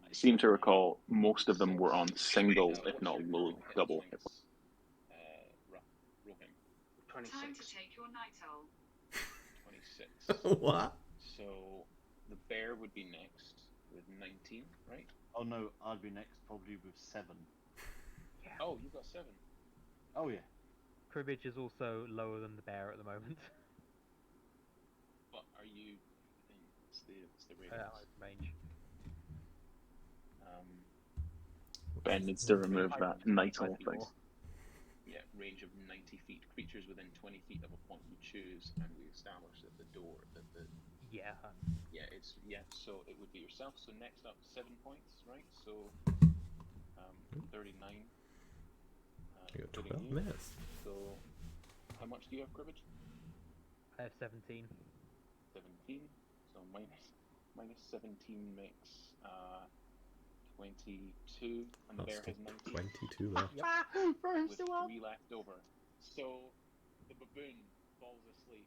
I seem to recall most of them were on single, if not low, double hit points. Rohim, 26. Time to take your night owl. 26. What? So the bear would be next with 19, right? Oh no, I'd be next probably with 7. Oh, you got 7. Oh yeah. Cribbage is also lower than the bear at the moment. But are you? It's the radius. Range. Ben needs to remove that night owl thing. Yeah, range of 90 feet. Creatures within 20 feet of a point you choose, and we establish that the door, Yeah. So it would be yourself. So next up, 7 points, right? So 39. You got 12 39. minutes. So how much do you have, cribbage? I have 17. 17. So minus 17 makes 22, and the That's bear has 19. 22 left. With 3 left over. So the baboon falls asleep.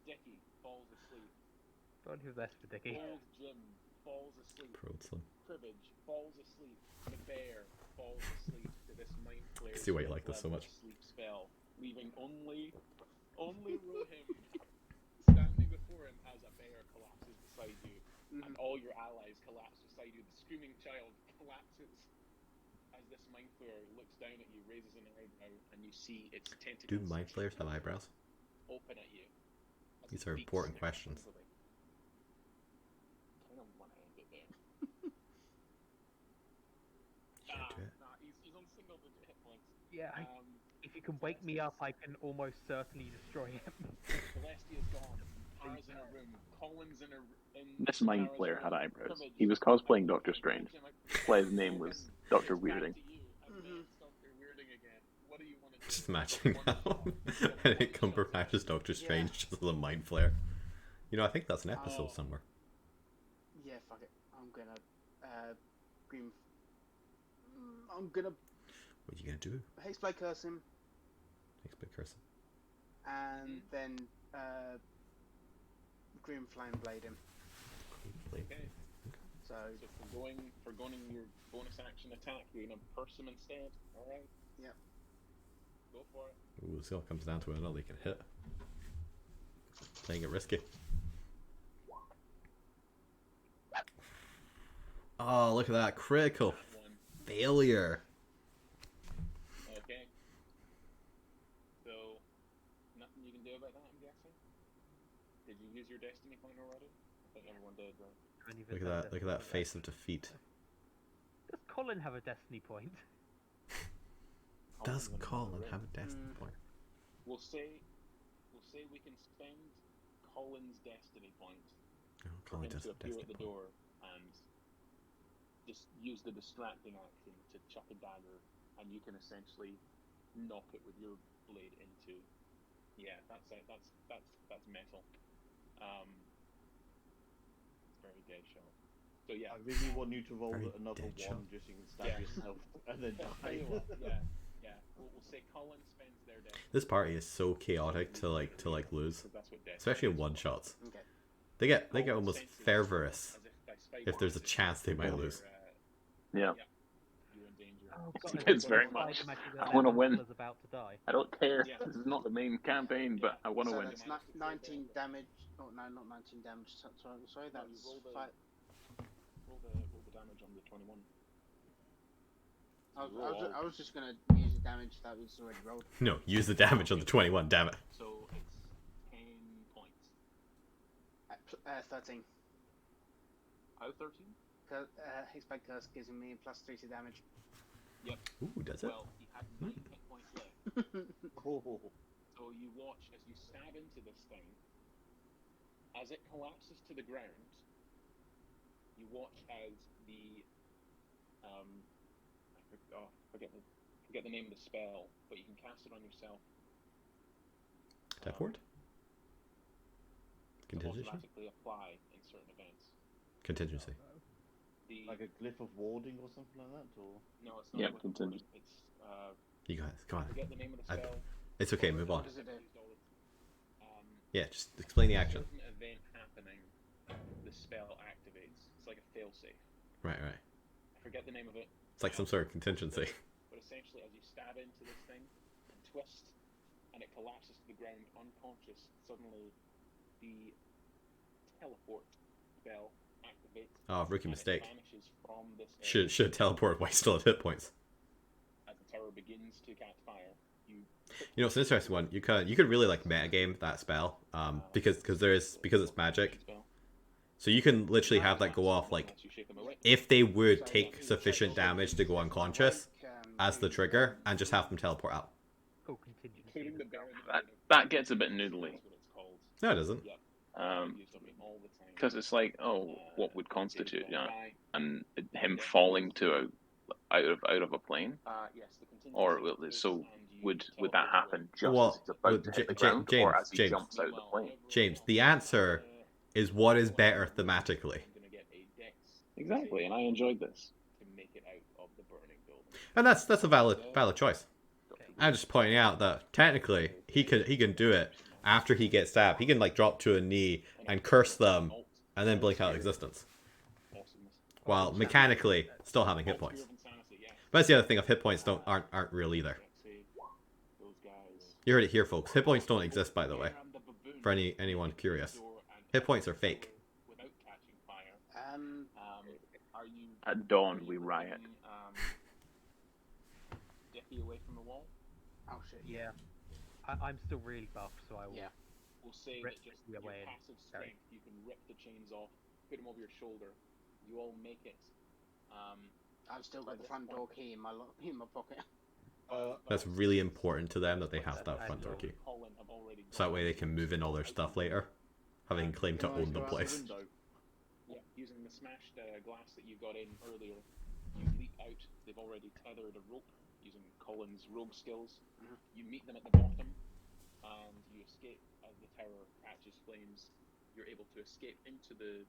Dickie falls asleep. God, who's left for Dickie? Old Jim falls asleep. Prodslim. Cribbage falls asleep. The bear falls asleep to this mind flayer. I see why you like this so much. Sleep spell, leaving only Rohim standing before him as a bear collapses beside you, and all your allies collapse beside you. The screaming child collapses as this mind flayer looks down at you, raises an eyebrow, and you see its tentacles. Do mind flayers have eyebrows? Open at you. as These its are beak important sticks questions. angrily. Kind of want to end it there. Yeah, if you can wake me up, I can almost certainly destroy him. Celestia's gone. Tara's in a room. Colin's in This mind Tara's player had room. eyebrows. Privilege. He was cosplaying Doctor Strange. That's why his name was Dr. It's back Weirding. to you, and then it's Dr. Weirding again. What do you want to do? Just imagining now. Benedict Cumberbatch as Doctor Strange, just as a mind flare. You know, I think that's an episode somewhere. Yeah, fuck it. I'm gonna green. I'm gonna What are you gonna do? Hexblade curse him, Expect cursing. and then green flame blade him. Okay. So So for going your bonus action attack, you're gonna purse him instead. All right. Yep. Go for it. Ooh, it still comes down to whether or not they can hit. Playing it risky. Oh, look at that critical That one. failure. Okay. So nothing you can do about that, I'm guessing. Did you use your destiny point already? I think everyone did, right? Look at that! Look at that face of defeat. Does Colin have a destiny point? Does Colin's gonna Colin do it. have a destiny point? We'll say we can spend Colin's destiny point Oh, for Colin him does to have a appear destiny at the point. door and just use the distracting action to chuck a dagger, and you can essentially knock it with your blade into. Yeah, that's metal. It's very dead shot. So yeah. I really want you to roll Very another dead shot. one just so you can stab Yeah. yourself and then Tell die. you what, yeah. We'll say Colin spends their destiny. This party is so chaotic to lose, Because that's what destiny especially in is one for. shots. okay. They get Colin almost senses fervorous as if by spite if there's a it's chance they might you're, lose. Yeah. You're in danger. Oh, It's very much, I wanna win. About to die. I don't care. Yeah. This is not the main campaign, but I want to So win. that's 19 damage. Oh no, not 19 damage. Sorry, No, you that's roll the- 5. Roll the damage on the 21. I was just gonna use the damage that was already rolled. No, use the damage on the 21. Damn it! So it's 10 points. 13. Out of 13? Hexblade curse gives me +3 to damage. Yep. Ooh, does it? Well, you had 9 hit points left. Oh, So you watch as you stab into this thing. As it collapses to the ground, you watch as the forget the name of the spell, but you can cast it on yourself. Teleport? To Contingency? automatically apply in certain events. Contingency. The like a glyph of warding or something like that, or no, it's not. Yeah, with continue. the- It's You guys, come on. forget the name of the I- spell. It's okay, move on. What does it do? Yeah, just explain the action. Certain event happening, the spell activates. It's like a failsafe. Right. I forget the name of it. It's like some sort of contingency. But essentially, as you stab into this thing and twist, and it collapses to the ground unconscious, suddenly the teleport spell activates. Oh, rookie and mistake. It vanishes from this area. Should teleport while you still have hit points. As the tower begins to catch fire, you. You know, it's an interesting one. You could really like metagame that spell, because it's magic. Spell. So you can literally have that go off like Once you shake them away. if they would take sufficient damage to go unconscious as the trigger, and just have them teleport out. Oh, contingency. Including the bearing. That gets a bit noodly. That's what it's called. No, it doesn't. Yep. Um, Used up all the time. Because it's like, oh, what would constitute, Days you know, gone by. and him falling to out of a plane, Yes, the contingency or activates so and you would teleport that happen away. just Well, as he's about to hit the ground, or as he James. jumps out of the plane? James, the answer is what is better thematically. I'm gonna get a dex Exactly, and I enjoyed this. to make it out of the burning building. And that's a valid choice. I'm just pointing out that technically he can do it after he gets stabbed. He can like drop to a knee and curse them and then blink out of existence. Awesomeness. While mechanically still having hit points. Sphere of Insanity, yes. But that's the other thing of hit points aren't real either. Let's see. Those guys. You heard it here, folks. Hit points don't exist, by the way. And the baboon For anyone curious. door and Hit points are fake. without catching fire. Are you At dawn, we riot. Decky away from the wall? Oh shit. Yeah. I'm still really buff, so I will. Yeah. We'll say Rip that just the your away and passive carry. strength, you can rip the chains off, put them over your shoulder. You all make it. I've still got the front door key in my pocket. That's really important to them that they have that front door And key. Colin have already So that way they can move in all their stuff later, having claimed to Can I own the go out place. window? Yeah, using the smashed glass that you got in earlier, you leap out. They've already tethered a rope using Colin's rogue skills. You meet them at the bottom, and you escape as the tower catches flames. You're able to escape into the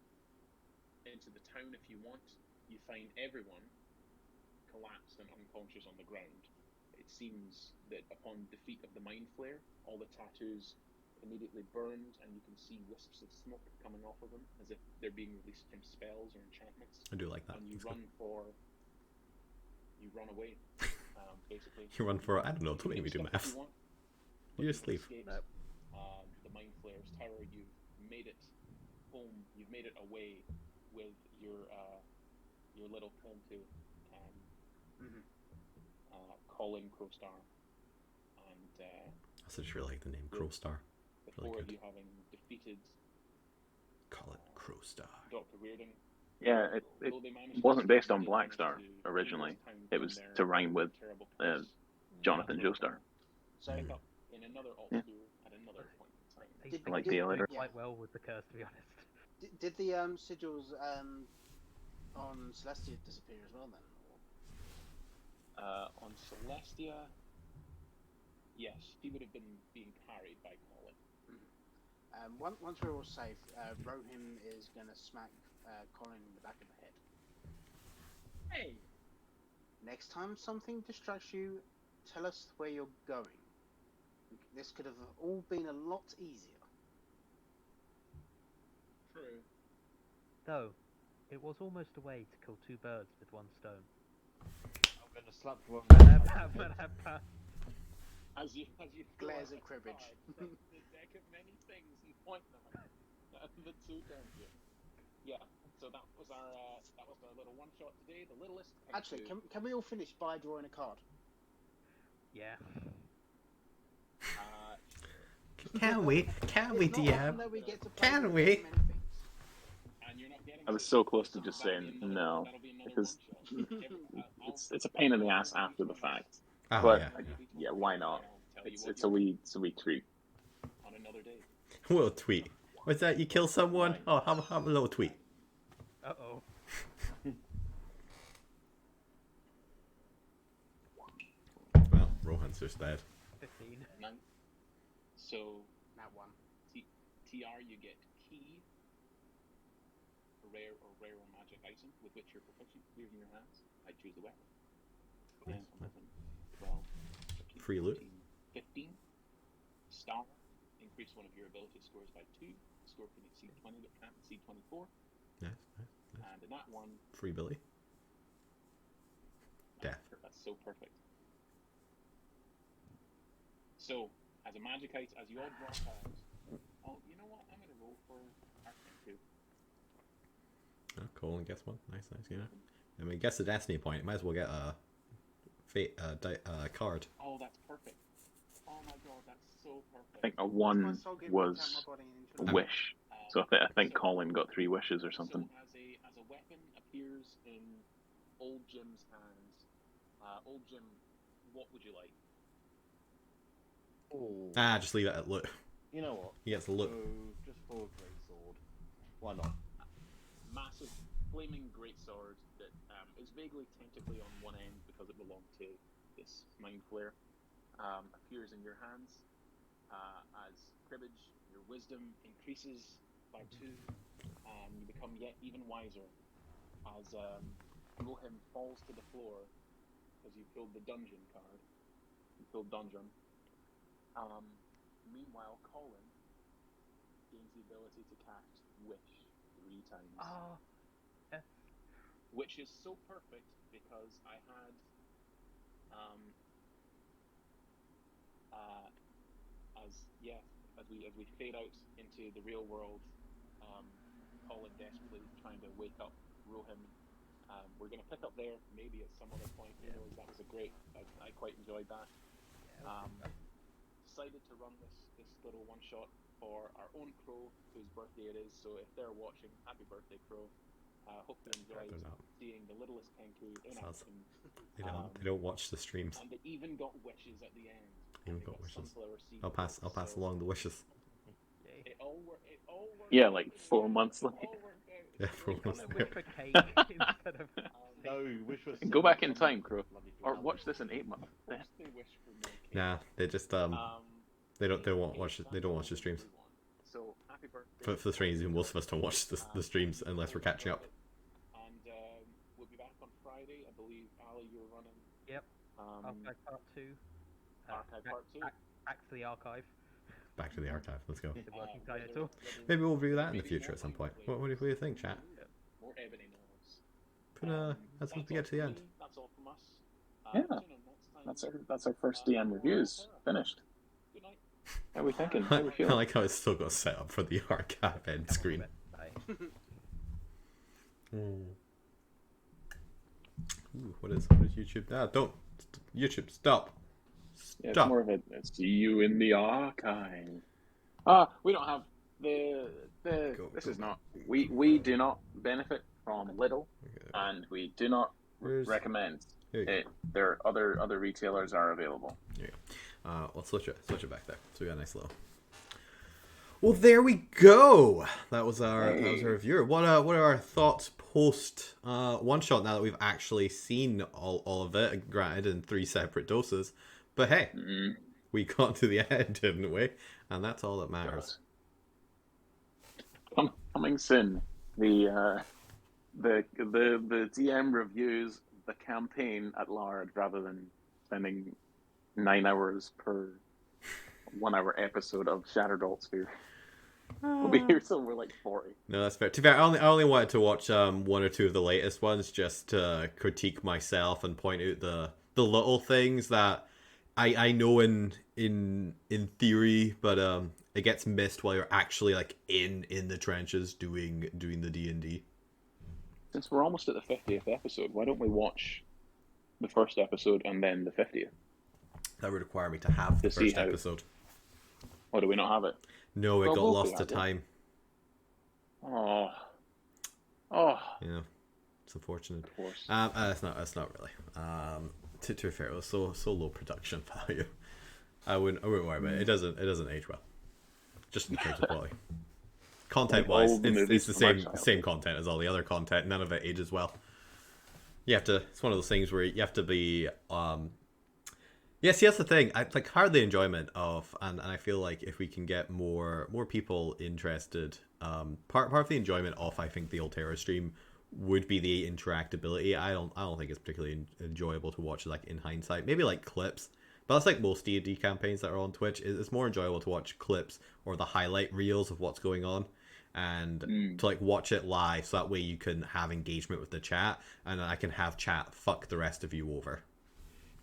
town if you want. You find everyone collapsed and unconscious on the ground. It seems that upon defeat of the mind flare, all the tattoos immediately burned, and you can see wisps of smoke coming off of them as if they're being released from spells or enchantments. I do like that. And you That's run away, basically. good. You run for, I don't know, You don't make me do stuff if maths. you want, You but just you've leave. escaped, the mind flare's tower. You've made it home. You've made it away with your little Kenku, Colin Crowstar, and I just really like the name Crowstar. the Really four of good. you having defeated Call it Crowstar. Dr. Reardon. Yeah, it Although they managed to wasn't escape, based on they Black managed Star to originally. clear this town It from was their to rhyme with terrible uh, curse. Jonathan Joestar. So Pick up in another alt Yeah. school at another point in time. They Did- they like did the do Alterra. quite well with the curse, to be honest. did the sigils on Celestia disappear as well then? On Celestia, yes, he would have been being carried by Colin. Once we're all safe, Rohim is going to smack Colin in the back of the head. Hey! Next time something distracts you, tell us where you're going. This could have all been a lot easier. True. Though, it was almost a way to kill two birds with one stone. I'm going to slap you over the head. As you Glares throw at a cribbage. card from the deck of many things and point them at the two turns you. Yeah, so that was our little one shot today. The Littlest. Actually, can we all finish by drawing a card? Yeah. Can we? Can we, It's not often DM? that we get to play Can with we? many things. And you're not getting I was to. so close to So just that'll saying be another- no, that'll be another because one shot. it's a pain in the ass after the fact. Oh, But yeah. yeah, why not? I'll tell you what It's you a wee treat. on another day. Little tweet. What's that? You kill someone? Oh, have a little tweet. Uh-oh. Well, Rohan's just dead. 15. None. So That one. TR, you get key, a rare or magic item with which you're proficient. Clears in your hands. I choose the weapon. Nice. 10, 11, 12, 13, Free loot. 14, 15. Star. Increase one of your ability scores by 2. Score can exceed 20 but can't exceed 24. Nice, nice. And in that one, Free Billy. Death. that's so perfect. So, as a magic item, as you all draw cards, oh, you know what? I'm going to roll for Arcane 2. Oh, cool, and guess one. Nice, nice, you know. I mean, guess the Destiny point. Might as well get a fate card. Oh, that's perfect. Oh my god, that's so perfect. I think a That's my 1 soul getting was ripped out my body a and wish. So I think Colin got 3 wishes or something. So as a weapon appears in Old Jim's hands, Old Jim, what would you like? Oh, Ah, just leave it at loot. you know what? He gets the loot. So, just for a great sword. Why not? Massive flaming greatsword that is vaguely tentacly on one end because it belonged to this mind flare. Appears in your hands as cribbage. Your wisdom increases by 2. You become yet even wiser as Rohim falls to the floor because you pulled the dungeon card. You pulled dungeon. Meanwhile, Colin gains the ability to cast Wish 3 times. Oh. Which is so perfect because I had as we fade out into the real world, Colin desperately trying to wake up Rohim. We're gonna pick up there maybe at some other point. Who knows? That was a great. I quite enjoyed that. Decided to run this little one shot for our own Crow, whose birthday it is. So if they're watching, happy birthday, Crow! Hope you enjoyed They're not. seeing the Littlest Kenku in Sounds- action. They don't watch the streams. And they even got wishes at the end. Even And they got wishes. sunflower seed I'll pass so along the wishes. Yay. It all worked. Yeah, like 4 months It all later. worked out. Yeah, It's 4 really months good. Wish for cake instead of. No, wish for Go back in something time, Crow. bloody Or good. watch this in 8 months. Of course they wish for more cake. Nah, they just they won't watch they don't watch the streams. So, happy birthday. For the reason most of us don't watch the streams unless we're catching up. And we'll be back on Friday. I believe Ali, you're running. Yep. Um, Archive Part 2. Archive Part 2. Back to the archive. Back to the archive. Let's go. The working title. Maybe we'll do that in the future at some point. What do you think, chat? More ebony knobs. That's once we get to the end. That's all from us. Yeah. Tune in next time. That's our first DM reviews. Finished. Good night. How are we thinking? How are we I feeling? like how it's still got set up for the archive end screen. Bye. Ooh, what is YouTube? Don't YouTube stop. Yeah, it's Stop. more of a see you in the archive. We don't have the this go. is not we do not benefit from Little, and we do not Where's- recommend Here you go. it. There are other retailers are available. We'll switch it back there. So we got a nice little. Well, there we go. That was our review. What are our thoughts post one shot now that we've actually seen all of it, granted in 3 separate doses. But hey, we got to the end, didn't we? And that's all that matters. Coming soon, the DM reviews the campaign at large rather than spending 9 hours per 1 hour episode of Shattered Altsphere. We'll be here till we're like 40. No, that's fair. To be fair, I only wanted to watch 1 or 2 of the latest ones just to critique myself and point out the little things that I know in theory, but it gets missed while you're actually like in the trenches doing the D&D. Since we're almost at the 50th episode, why don't we watch the first episode and then the 50th? That would require me to have the To see first how- episode. Or do we not have it? No, it Well, got we'll lost do to that, yeah. time. Oh, Yeah, it's unfortunate. of course. That's not really. To be fair, it was so low production value. I wouldn't worry about it. It doesn't age well. Just in terms of quality. Content wise, all the it's movies the from our same childhood. content as all the other content. None of it ages well. You have to. It's one of those things where you have to be. Yeah, see, that's the thing. I like part of the enjoyment of, and I feel like if we can get more people interested, part of the enjoyment of, I think, the Alterra stream would be the interactability. I don't think it's particularly enjoyable to watch like in hindsight. Maybe like clips, but that's like most D&D campaigns that are on Twitch. It's more enjoyable to watch clips or the highlight reels of what's going on, and to like watch it live, so that way you can have engagement with the chat, and I can have chat fuck the rest of you over,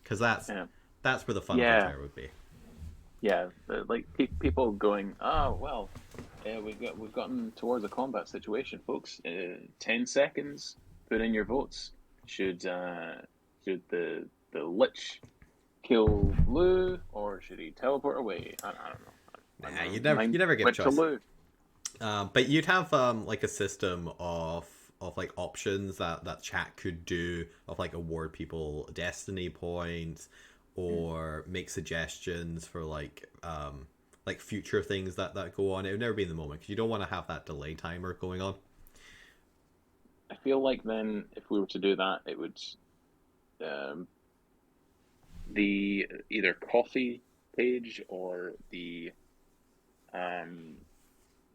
because that's where the fun of Alterra would be. Yeah, like people going, oh well, we've gotten towards a combat situation, folks. 10 seconds. Put in your votes. Should the lich kill Lou, or should he teleport away? I don't know. Nah, you never get Went to choice. Lou. But you'd have like a system of like options that chat could do, of like award people destiny points or make suggestions for like future things that go on. It would never be in the moment because you don't want to have that delay timer going on. I feel like then if we were to do that, it would the either coffee page or the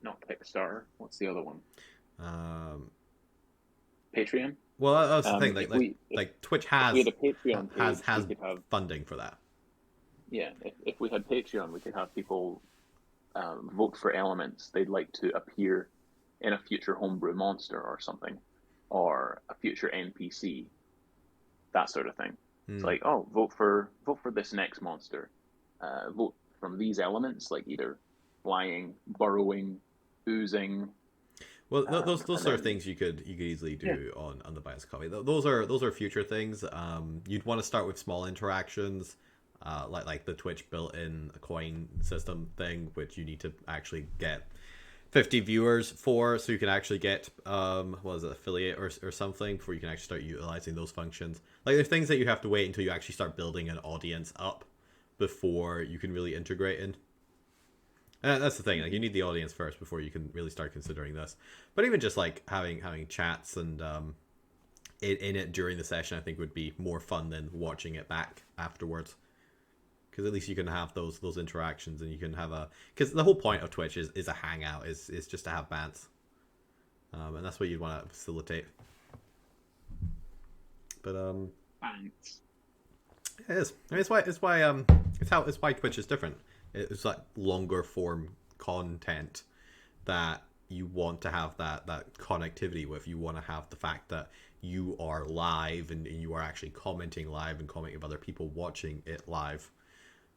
not Kickstarter. What's the other one? Patreon. Well, that's the thing. If Like Twitch we has had a Patreon page, has we could have funding for that. yeah. If we had Patreon, we could have people vote for elements they'd like to appear in a future homebrew monster or something, or a future NPC, that sort of thing. It's like, oh, vote for this next monster. Vote from these elements, like either flying, burrowing, oozing. Well, those and sort of then- things you could easily do on the Bias Coffee. Those are future things. You'd want to start with small interactions, like the Twitch built-in coin system thing, which you need to actually get 50 viewers for, so you can actually get what is it, affiliate or something before you can actually start utilizing those functions. Like, there's things that you have to wait until you actually start building an audience up before you can really integrate in. And that's the thing, like, you need the audience first before you can really start considering this. But even just like having chats and in it during the session, I think would be more fun than watching it back afterwards. Because at least you can have those interactions, and you can have because the whole point of Twitch is a hangout, is just to have bants, and that's what you'd want to facilitate. But Thanks. it is. I mean, it's why Twitch is different. It's like longer form content that you want to have that connectivity with. You want to have the fact that you are live and you are actually commenting live and commenting with other people watching it live.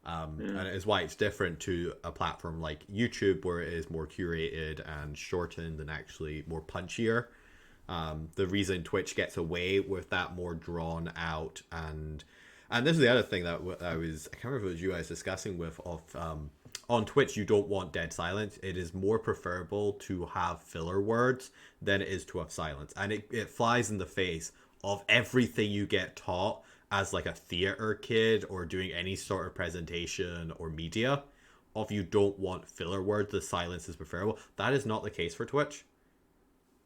And it's why it's different to a platform like YouTube, where it is more curated and shortened and actually more punchier. The reason Twitch gets away with that more drawn out, and this is the other thing that I can't remember if it was you I was discussing with, on Twitch you don't want dead silence. It is more preferable to have filler words than it is to have silence, and it flies in the face of everything you get taught as like a theater kid or doing any sort of presentation or media. If you don't want filler words, the silence is preferable. That is not the case for Twitch.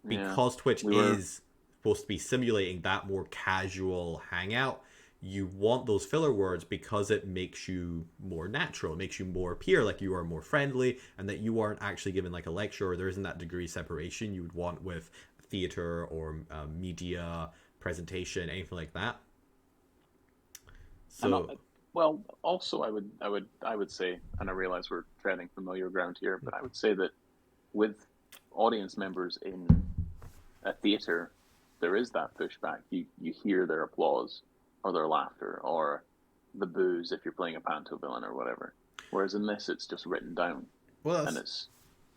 Because Twitch is supposed to be simulating that more casual hangout, you want those filler words because it makes you more natural. It makes you more appear like you are more friendly, and that you aren't actually given like a lecture, or there isn't that degree separation you would want with theater or media presentation, anything like that. So, well, also I would say, and I realize we're treading familiar ground here, but I would say that with audience members in a theater, there is that pushback. You hear their applause or their laughter or the boos if you're playing a panto villain or whatever. Whereas in this, it's just written down, and it's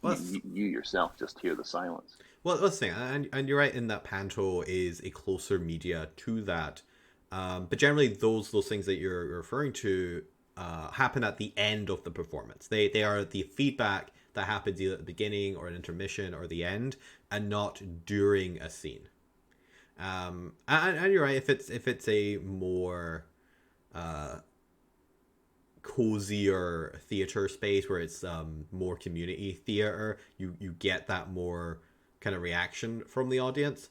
you yourself just hear the silence. Well, let's say, and you're right in that panto is a closer media to that. But generally, those things that you're referring to happen at the end of the performance. They are the feedback that happens either at the beginning or an intermission or the end, and not during a scene. And you're right, if it's a more cozier theater space where it's more community theater, you get that more kind of reaction from the audience.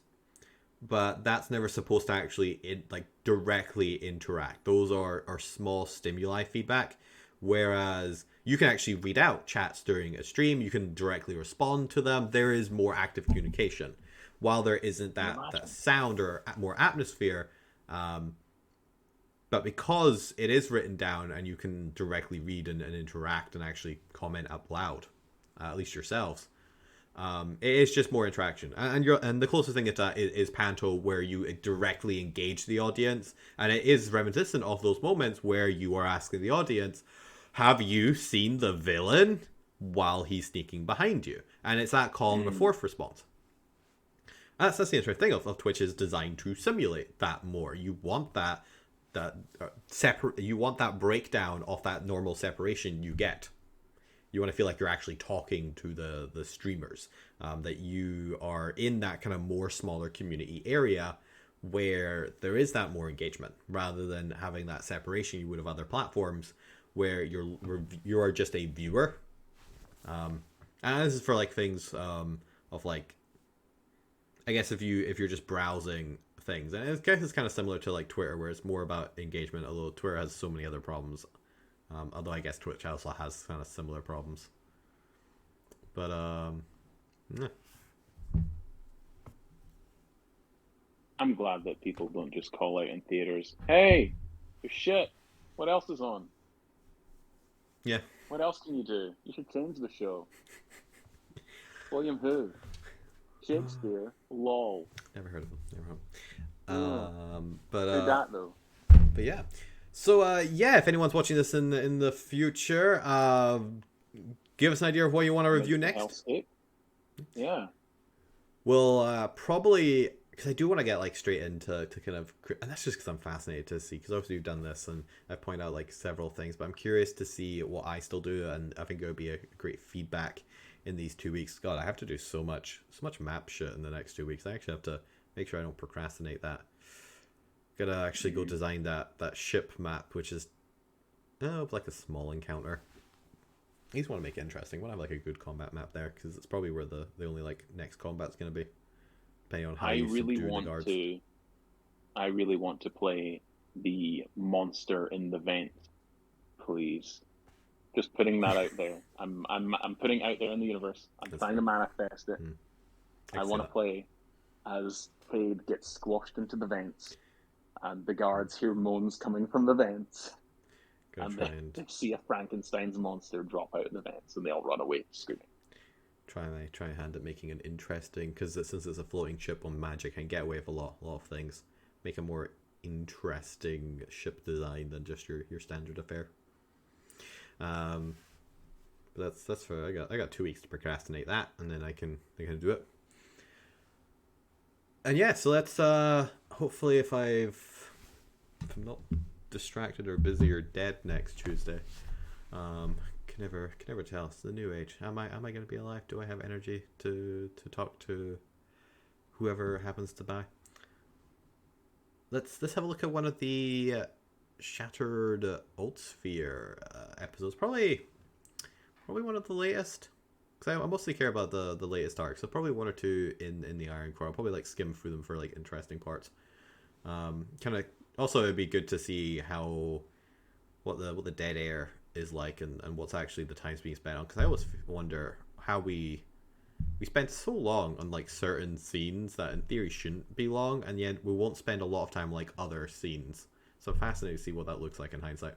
But that's never supposed to actually directly interact. Those are small stimuli feedback, whereas you can actually read out chats during a stream. You can directly respond to them. There is more active communication, while there isn't that sound or more atmosphere. But because it is written down and you can directly read and interact and actually comment up loud, at least yourselves. It is just more interaction, and the closest thing to that is panto, where you directly engage the audience, and it is reminiscent of those moments where you are asking the audience, "Have you seen the villain?" while he's sneaking behind you, and it's that call and the forth response. That's the interesting thing of Twitch is designed to simulate that more. You want that separate. You want that breakdown of that normal separation you get. You want to feel like you're actually talking to the streamers, that you are in that kind of more smaller community area where there is that more engagement, rather than having that separation you would have other platforms where you are just a viewer. And this is for like things of like, I guess if you're just browsing things, and I guess it's kind of similar to like Twitter, where it's more about engagement, although Twitter has so many other problems. Although I guess Twitch also has kind of similar problems. But, yeah. I'm glad that people don't just call out in theaters, "Hey, your shit, what else is on? Yeah. What else can you do? You should change the show." William who? Shakespeare. Lol. Never heard of him. But Who that though? But yeah. So yeah, if anyone's watching this in the future, give us an idea of what you want to review next. Yeah. We'll probably, because I do want to get like straight into kind of, and that's just because I'm fascinated to see, because obviously you've done this and I've pointed out like several things, but I'm curious to see what I still do, and I think it would be a great feedback in these 2 weeks. God, I have to do so much map shit in the next 2 weeks. I actually have to make sure I don't procrastinate that. Gotta actually go design that ship map, which is like a small encounter. I just want to make it interesting. I want to have like a good combat map there, because it's probably where the only like next combat's going to be, depending on how I you really subdue the want guards. I really want to play the monster in the vent, please. Just putting that out there. I'm putting out there in the universe. I'm That's trying to manifest it. I want to that. play as Cade gets squashed into the vents, and the guards hear moans coming from the vents, Gonna and try they see a Frankenstein's monster drop out of the vents, and they all run away screaming. try my hand at making it interesting, because since it's a floating ship on magic, I can get away with a lot of things. Make a more interesting ship design than just your standard affair. But that's for I got 2 weeks to procrastinate that, and then I can do it. And yeah, so let's hopefully if I'm not distracted or busy or dead next Tuesday, can never tell. It's the new age. Am I going to be alive? Do I have energy to talk to whoever happens to die? Let's have a look at one of the Shattered Altsphere episodes. Probably one of the latest, because I mostly care about the latest arc. So probably one or two in the Iron Core. I'll probably like skim through them for like interesting parts. Kind of also it'd be good to see what the dead air is like, and what's actually the time's being spent on, because I always wonder how we spend so long on like certain scenes that in theory shouldn't be long, and yet we won't spend a lot of time like other scenes. So fascinating to see what that looks like in hindsight.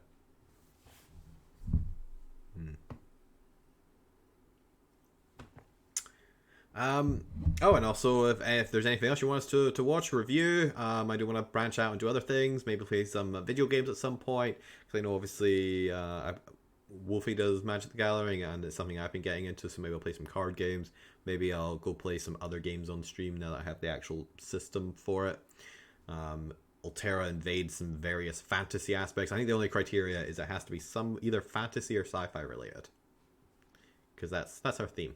Oh, and also if there's anything else you want us to watch, review, I do want to branch out and do other things, maybe play some video games at some point, because I know obviously Wolfie does Magic the Gathering, and it's something I've been getting into, so maybe I'll play some card games, maybe I'll go play some other games on stream now that I have the actual system for it. Alterra invades some various fantasy aspects. I think the only criteria is it has to be some either fantasy or sci-fi related, because that's our theme.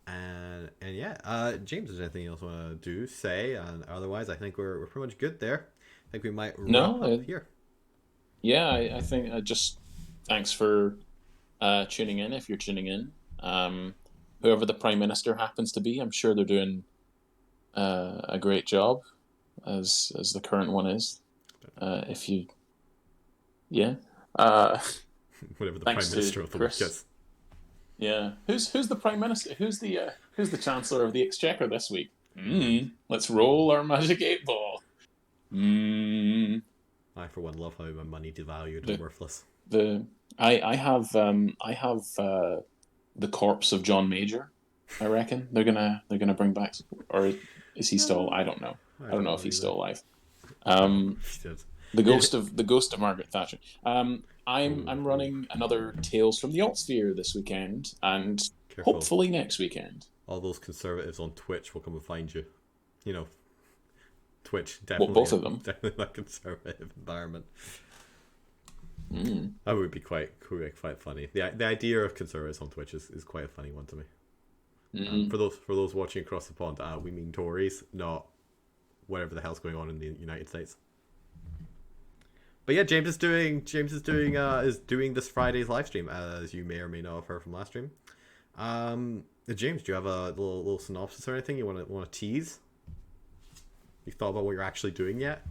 And yeah, James, is there anything else you want to say? And otherwise, I think we're pretty much good there. I think we might wrap up here. Yeah, I think just thanks for tuning in. If you're tuning in, whoever the Prime Minister happens to be, I'm sure they're doing a great job, as the current one is. Whatever the Prime Minister of the week is. Yeah, who's the Prime Minister? Who's the Chancellor of the Exchequer this week? Let's roll our Magic 8-Ball. I for one love how my money devalued and worthless. I have the corpse of John Major. I reckon they're gonna bring back, or is he still? I don't know. I don't know if he's still alive. The ghost of Margaret Thatcher. I'm running another Tales from the Altsphere this weekend, and hopefully next weekend. All those conservatives on Twitch will come and find you. You know, Twitch definitely. Well, both of them. Definitely a conservative environment. That would be quite funny. The idea of conservatives on Twitch is quite a funny one to me. For those watching across the pond, we mean Tories, not whatever the hell's going on in the United States. But yeah, James is doing this Friday's live stream, as you may or may not have heard from last stream. James, do you have a little synopsis or anything you want to tease? You thought about what you're actually doing yet?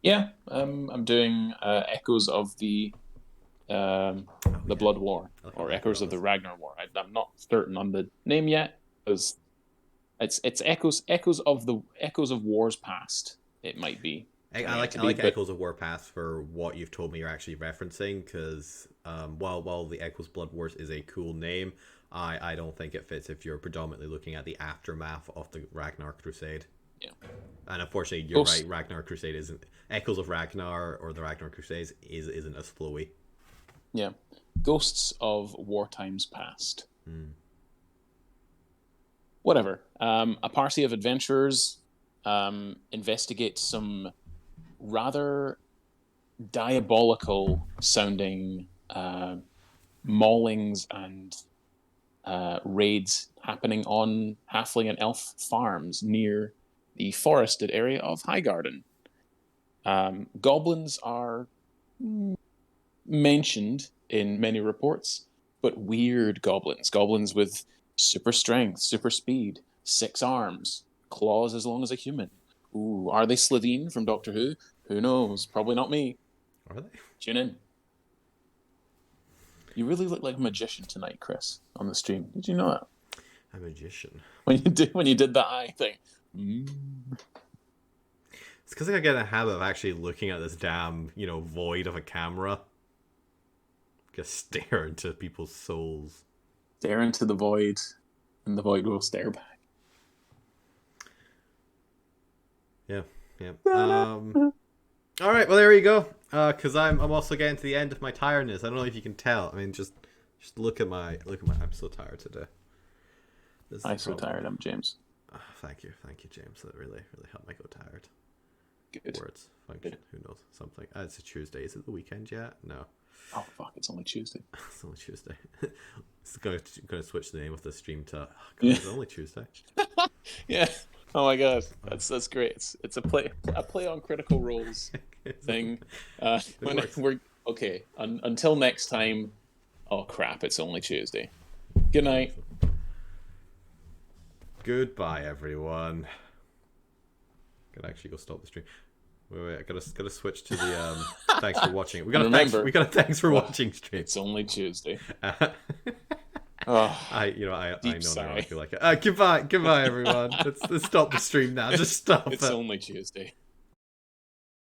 Yeah, I'm doing Echoes of the Blood War, or Echoes of the Ragnar War. I'm not certain on the name yet, because it's Echoes of Wars Past. It might be. I like Echoes of War Past for what you've told me you're actually referencing, because while the Echoes Blood Wars is a cool name, I don't think it fits if you're predominantly looking at the aftermath of the Ragnar Crusade. Yeah. And unfortunately, you're right, Ragnar Crusade isn't... Echoes of Ragnar or the Ragnar Crusades isn't as flowy. Yeah. Ghosts of War Times Past. Whatever. A party of adventurers investigate some rather diabolical sounding maulings and raids happening on halfling and elf farms near the forested area of Highgarden. Goblins are mentioned in many reports, but weird goblins. Goblins with super strength, super speed, 6 arms, claws as long as a human. Ooh, are they Slitheen from Doctor Who? Who knows? Probably not me. Are they? Tune in. You really look like a magician tonight, Chris, on the stream. Did you know that? A magician. When you did that eye thing. It's because I get in a habit of actually looking at this damn, void of a camera. Just stare into people's souls. Stare into the void, and the void will stare back. Yeah. All right, well there you go. Because I'm also getting to the end of my tiredness. I don't know if you can tell. I mean, just look at my. I'm so tired today. I'm so tired. I'm James. Oh, thank you, James. That really helped me go tired. Good. Words function. Good. Who knows? Something. It's a Tuesday. Is it the weekend yet? No. Oh fuck! It's only Tuesday. It's only Tuesday. It's going to switch the name of the stream to. Oh, God, it's only Tuesday. Yeah. Oh my god, that's great. It's a play on Critical Role's thing. We're okay. Until next time. Oh crap! It's only Tuesday. Good night. Goodbye, everyone. Gotta actually go stop the stream. Wait, I gotta switch to the thanks for watching. We got a thanks for watching stream. It's only Tuesday. I know I feel like it. Goodbye everyone. Let's stop the stream now. Just stop. It's only Tuesday.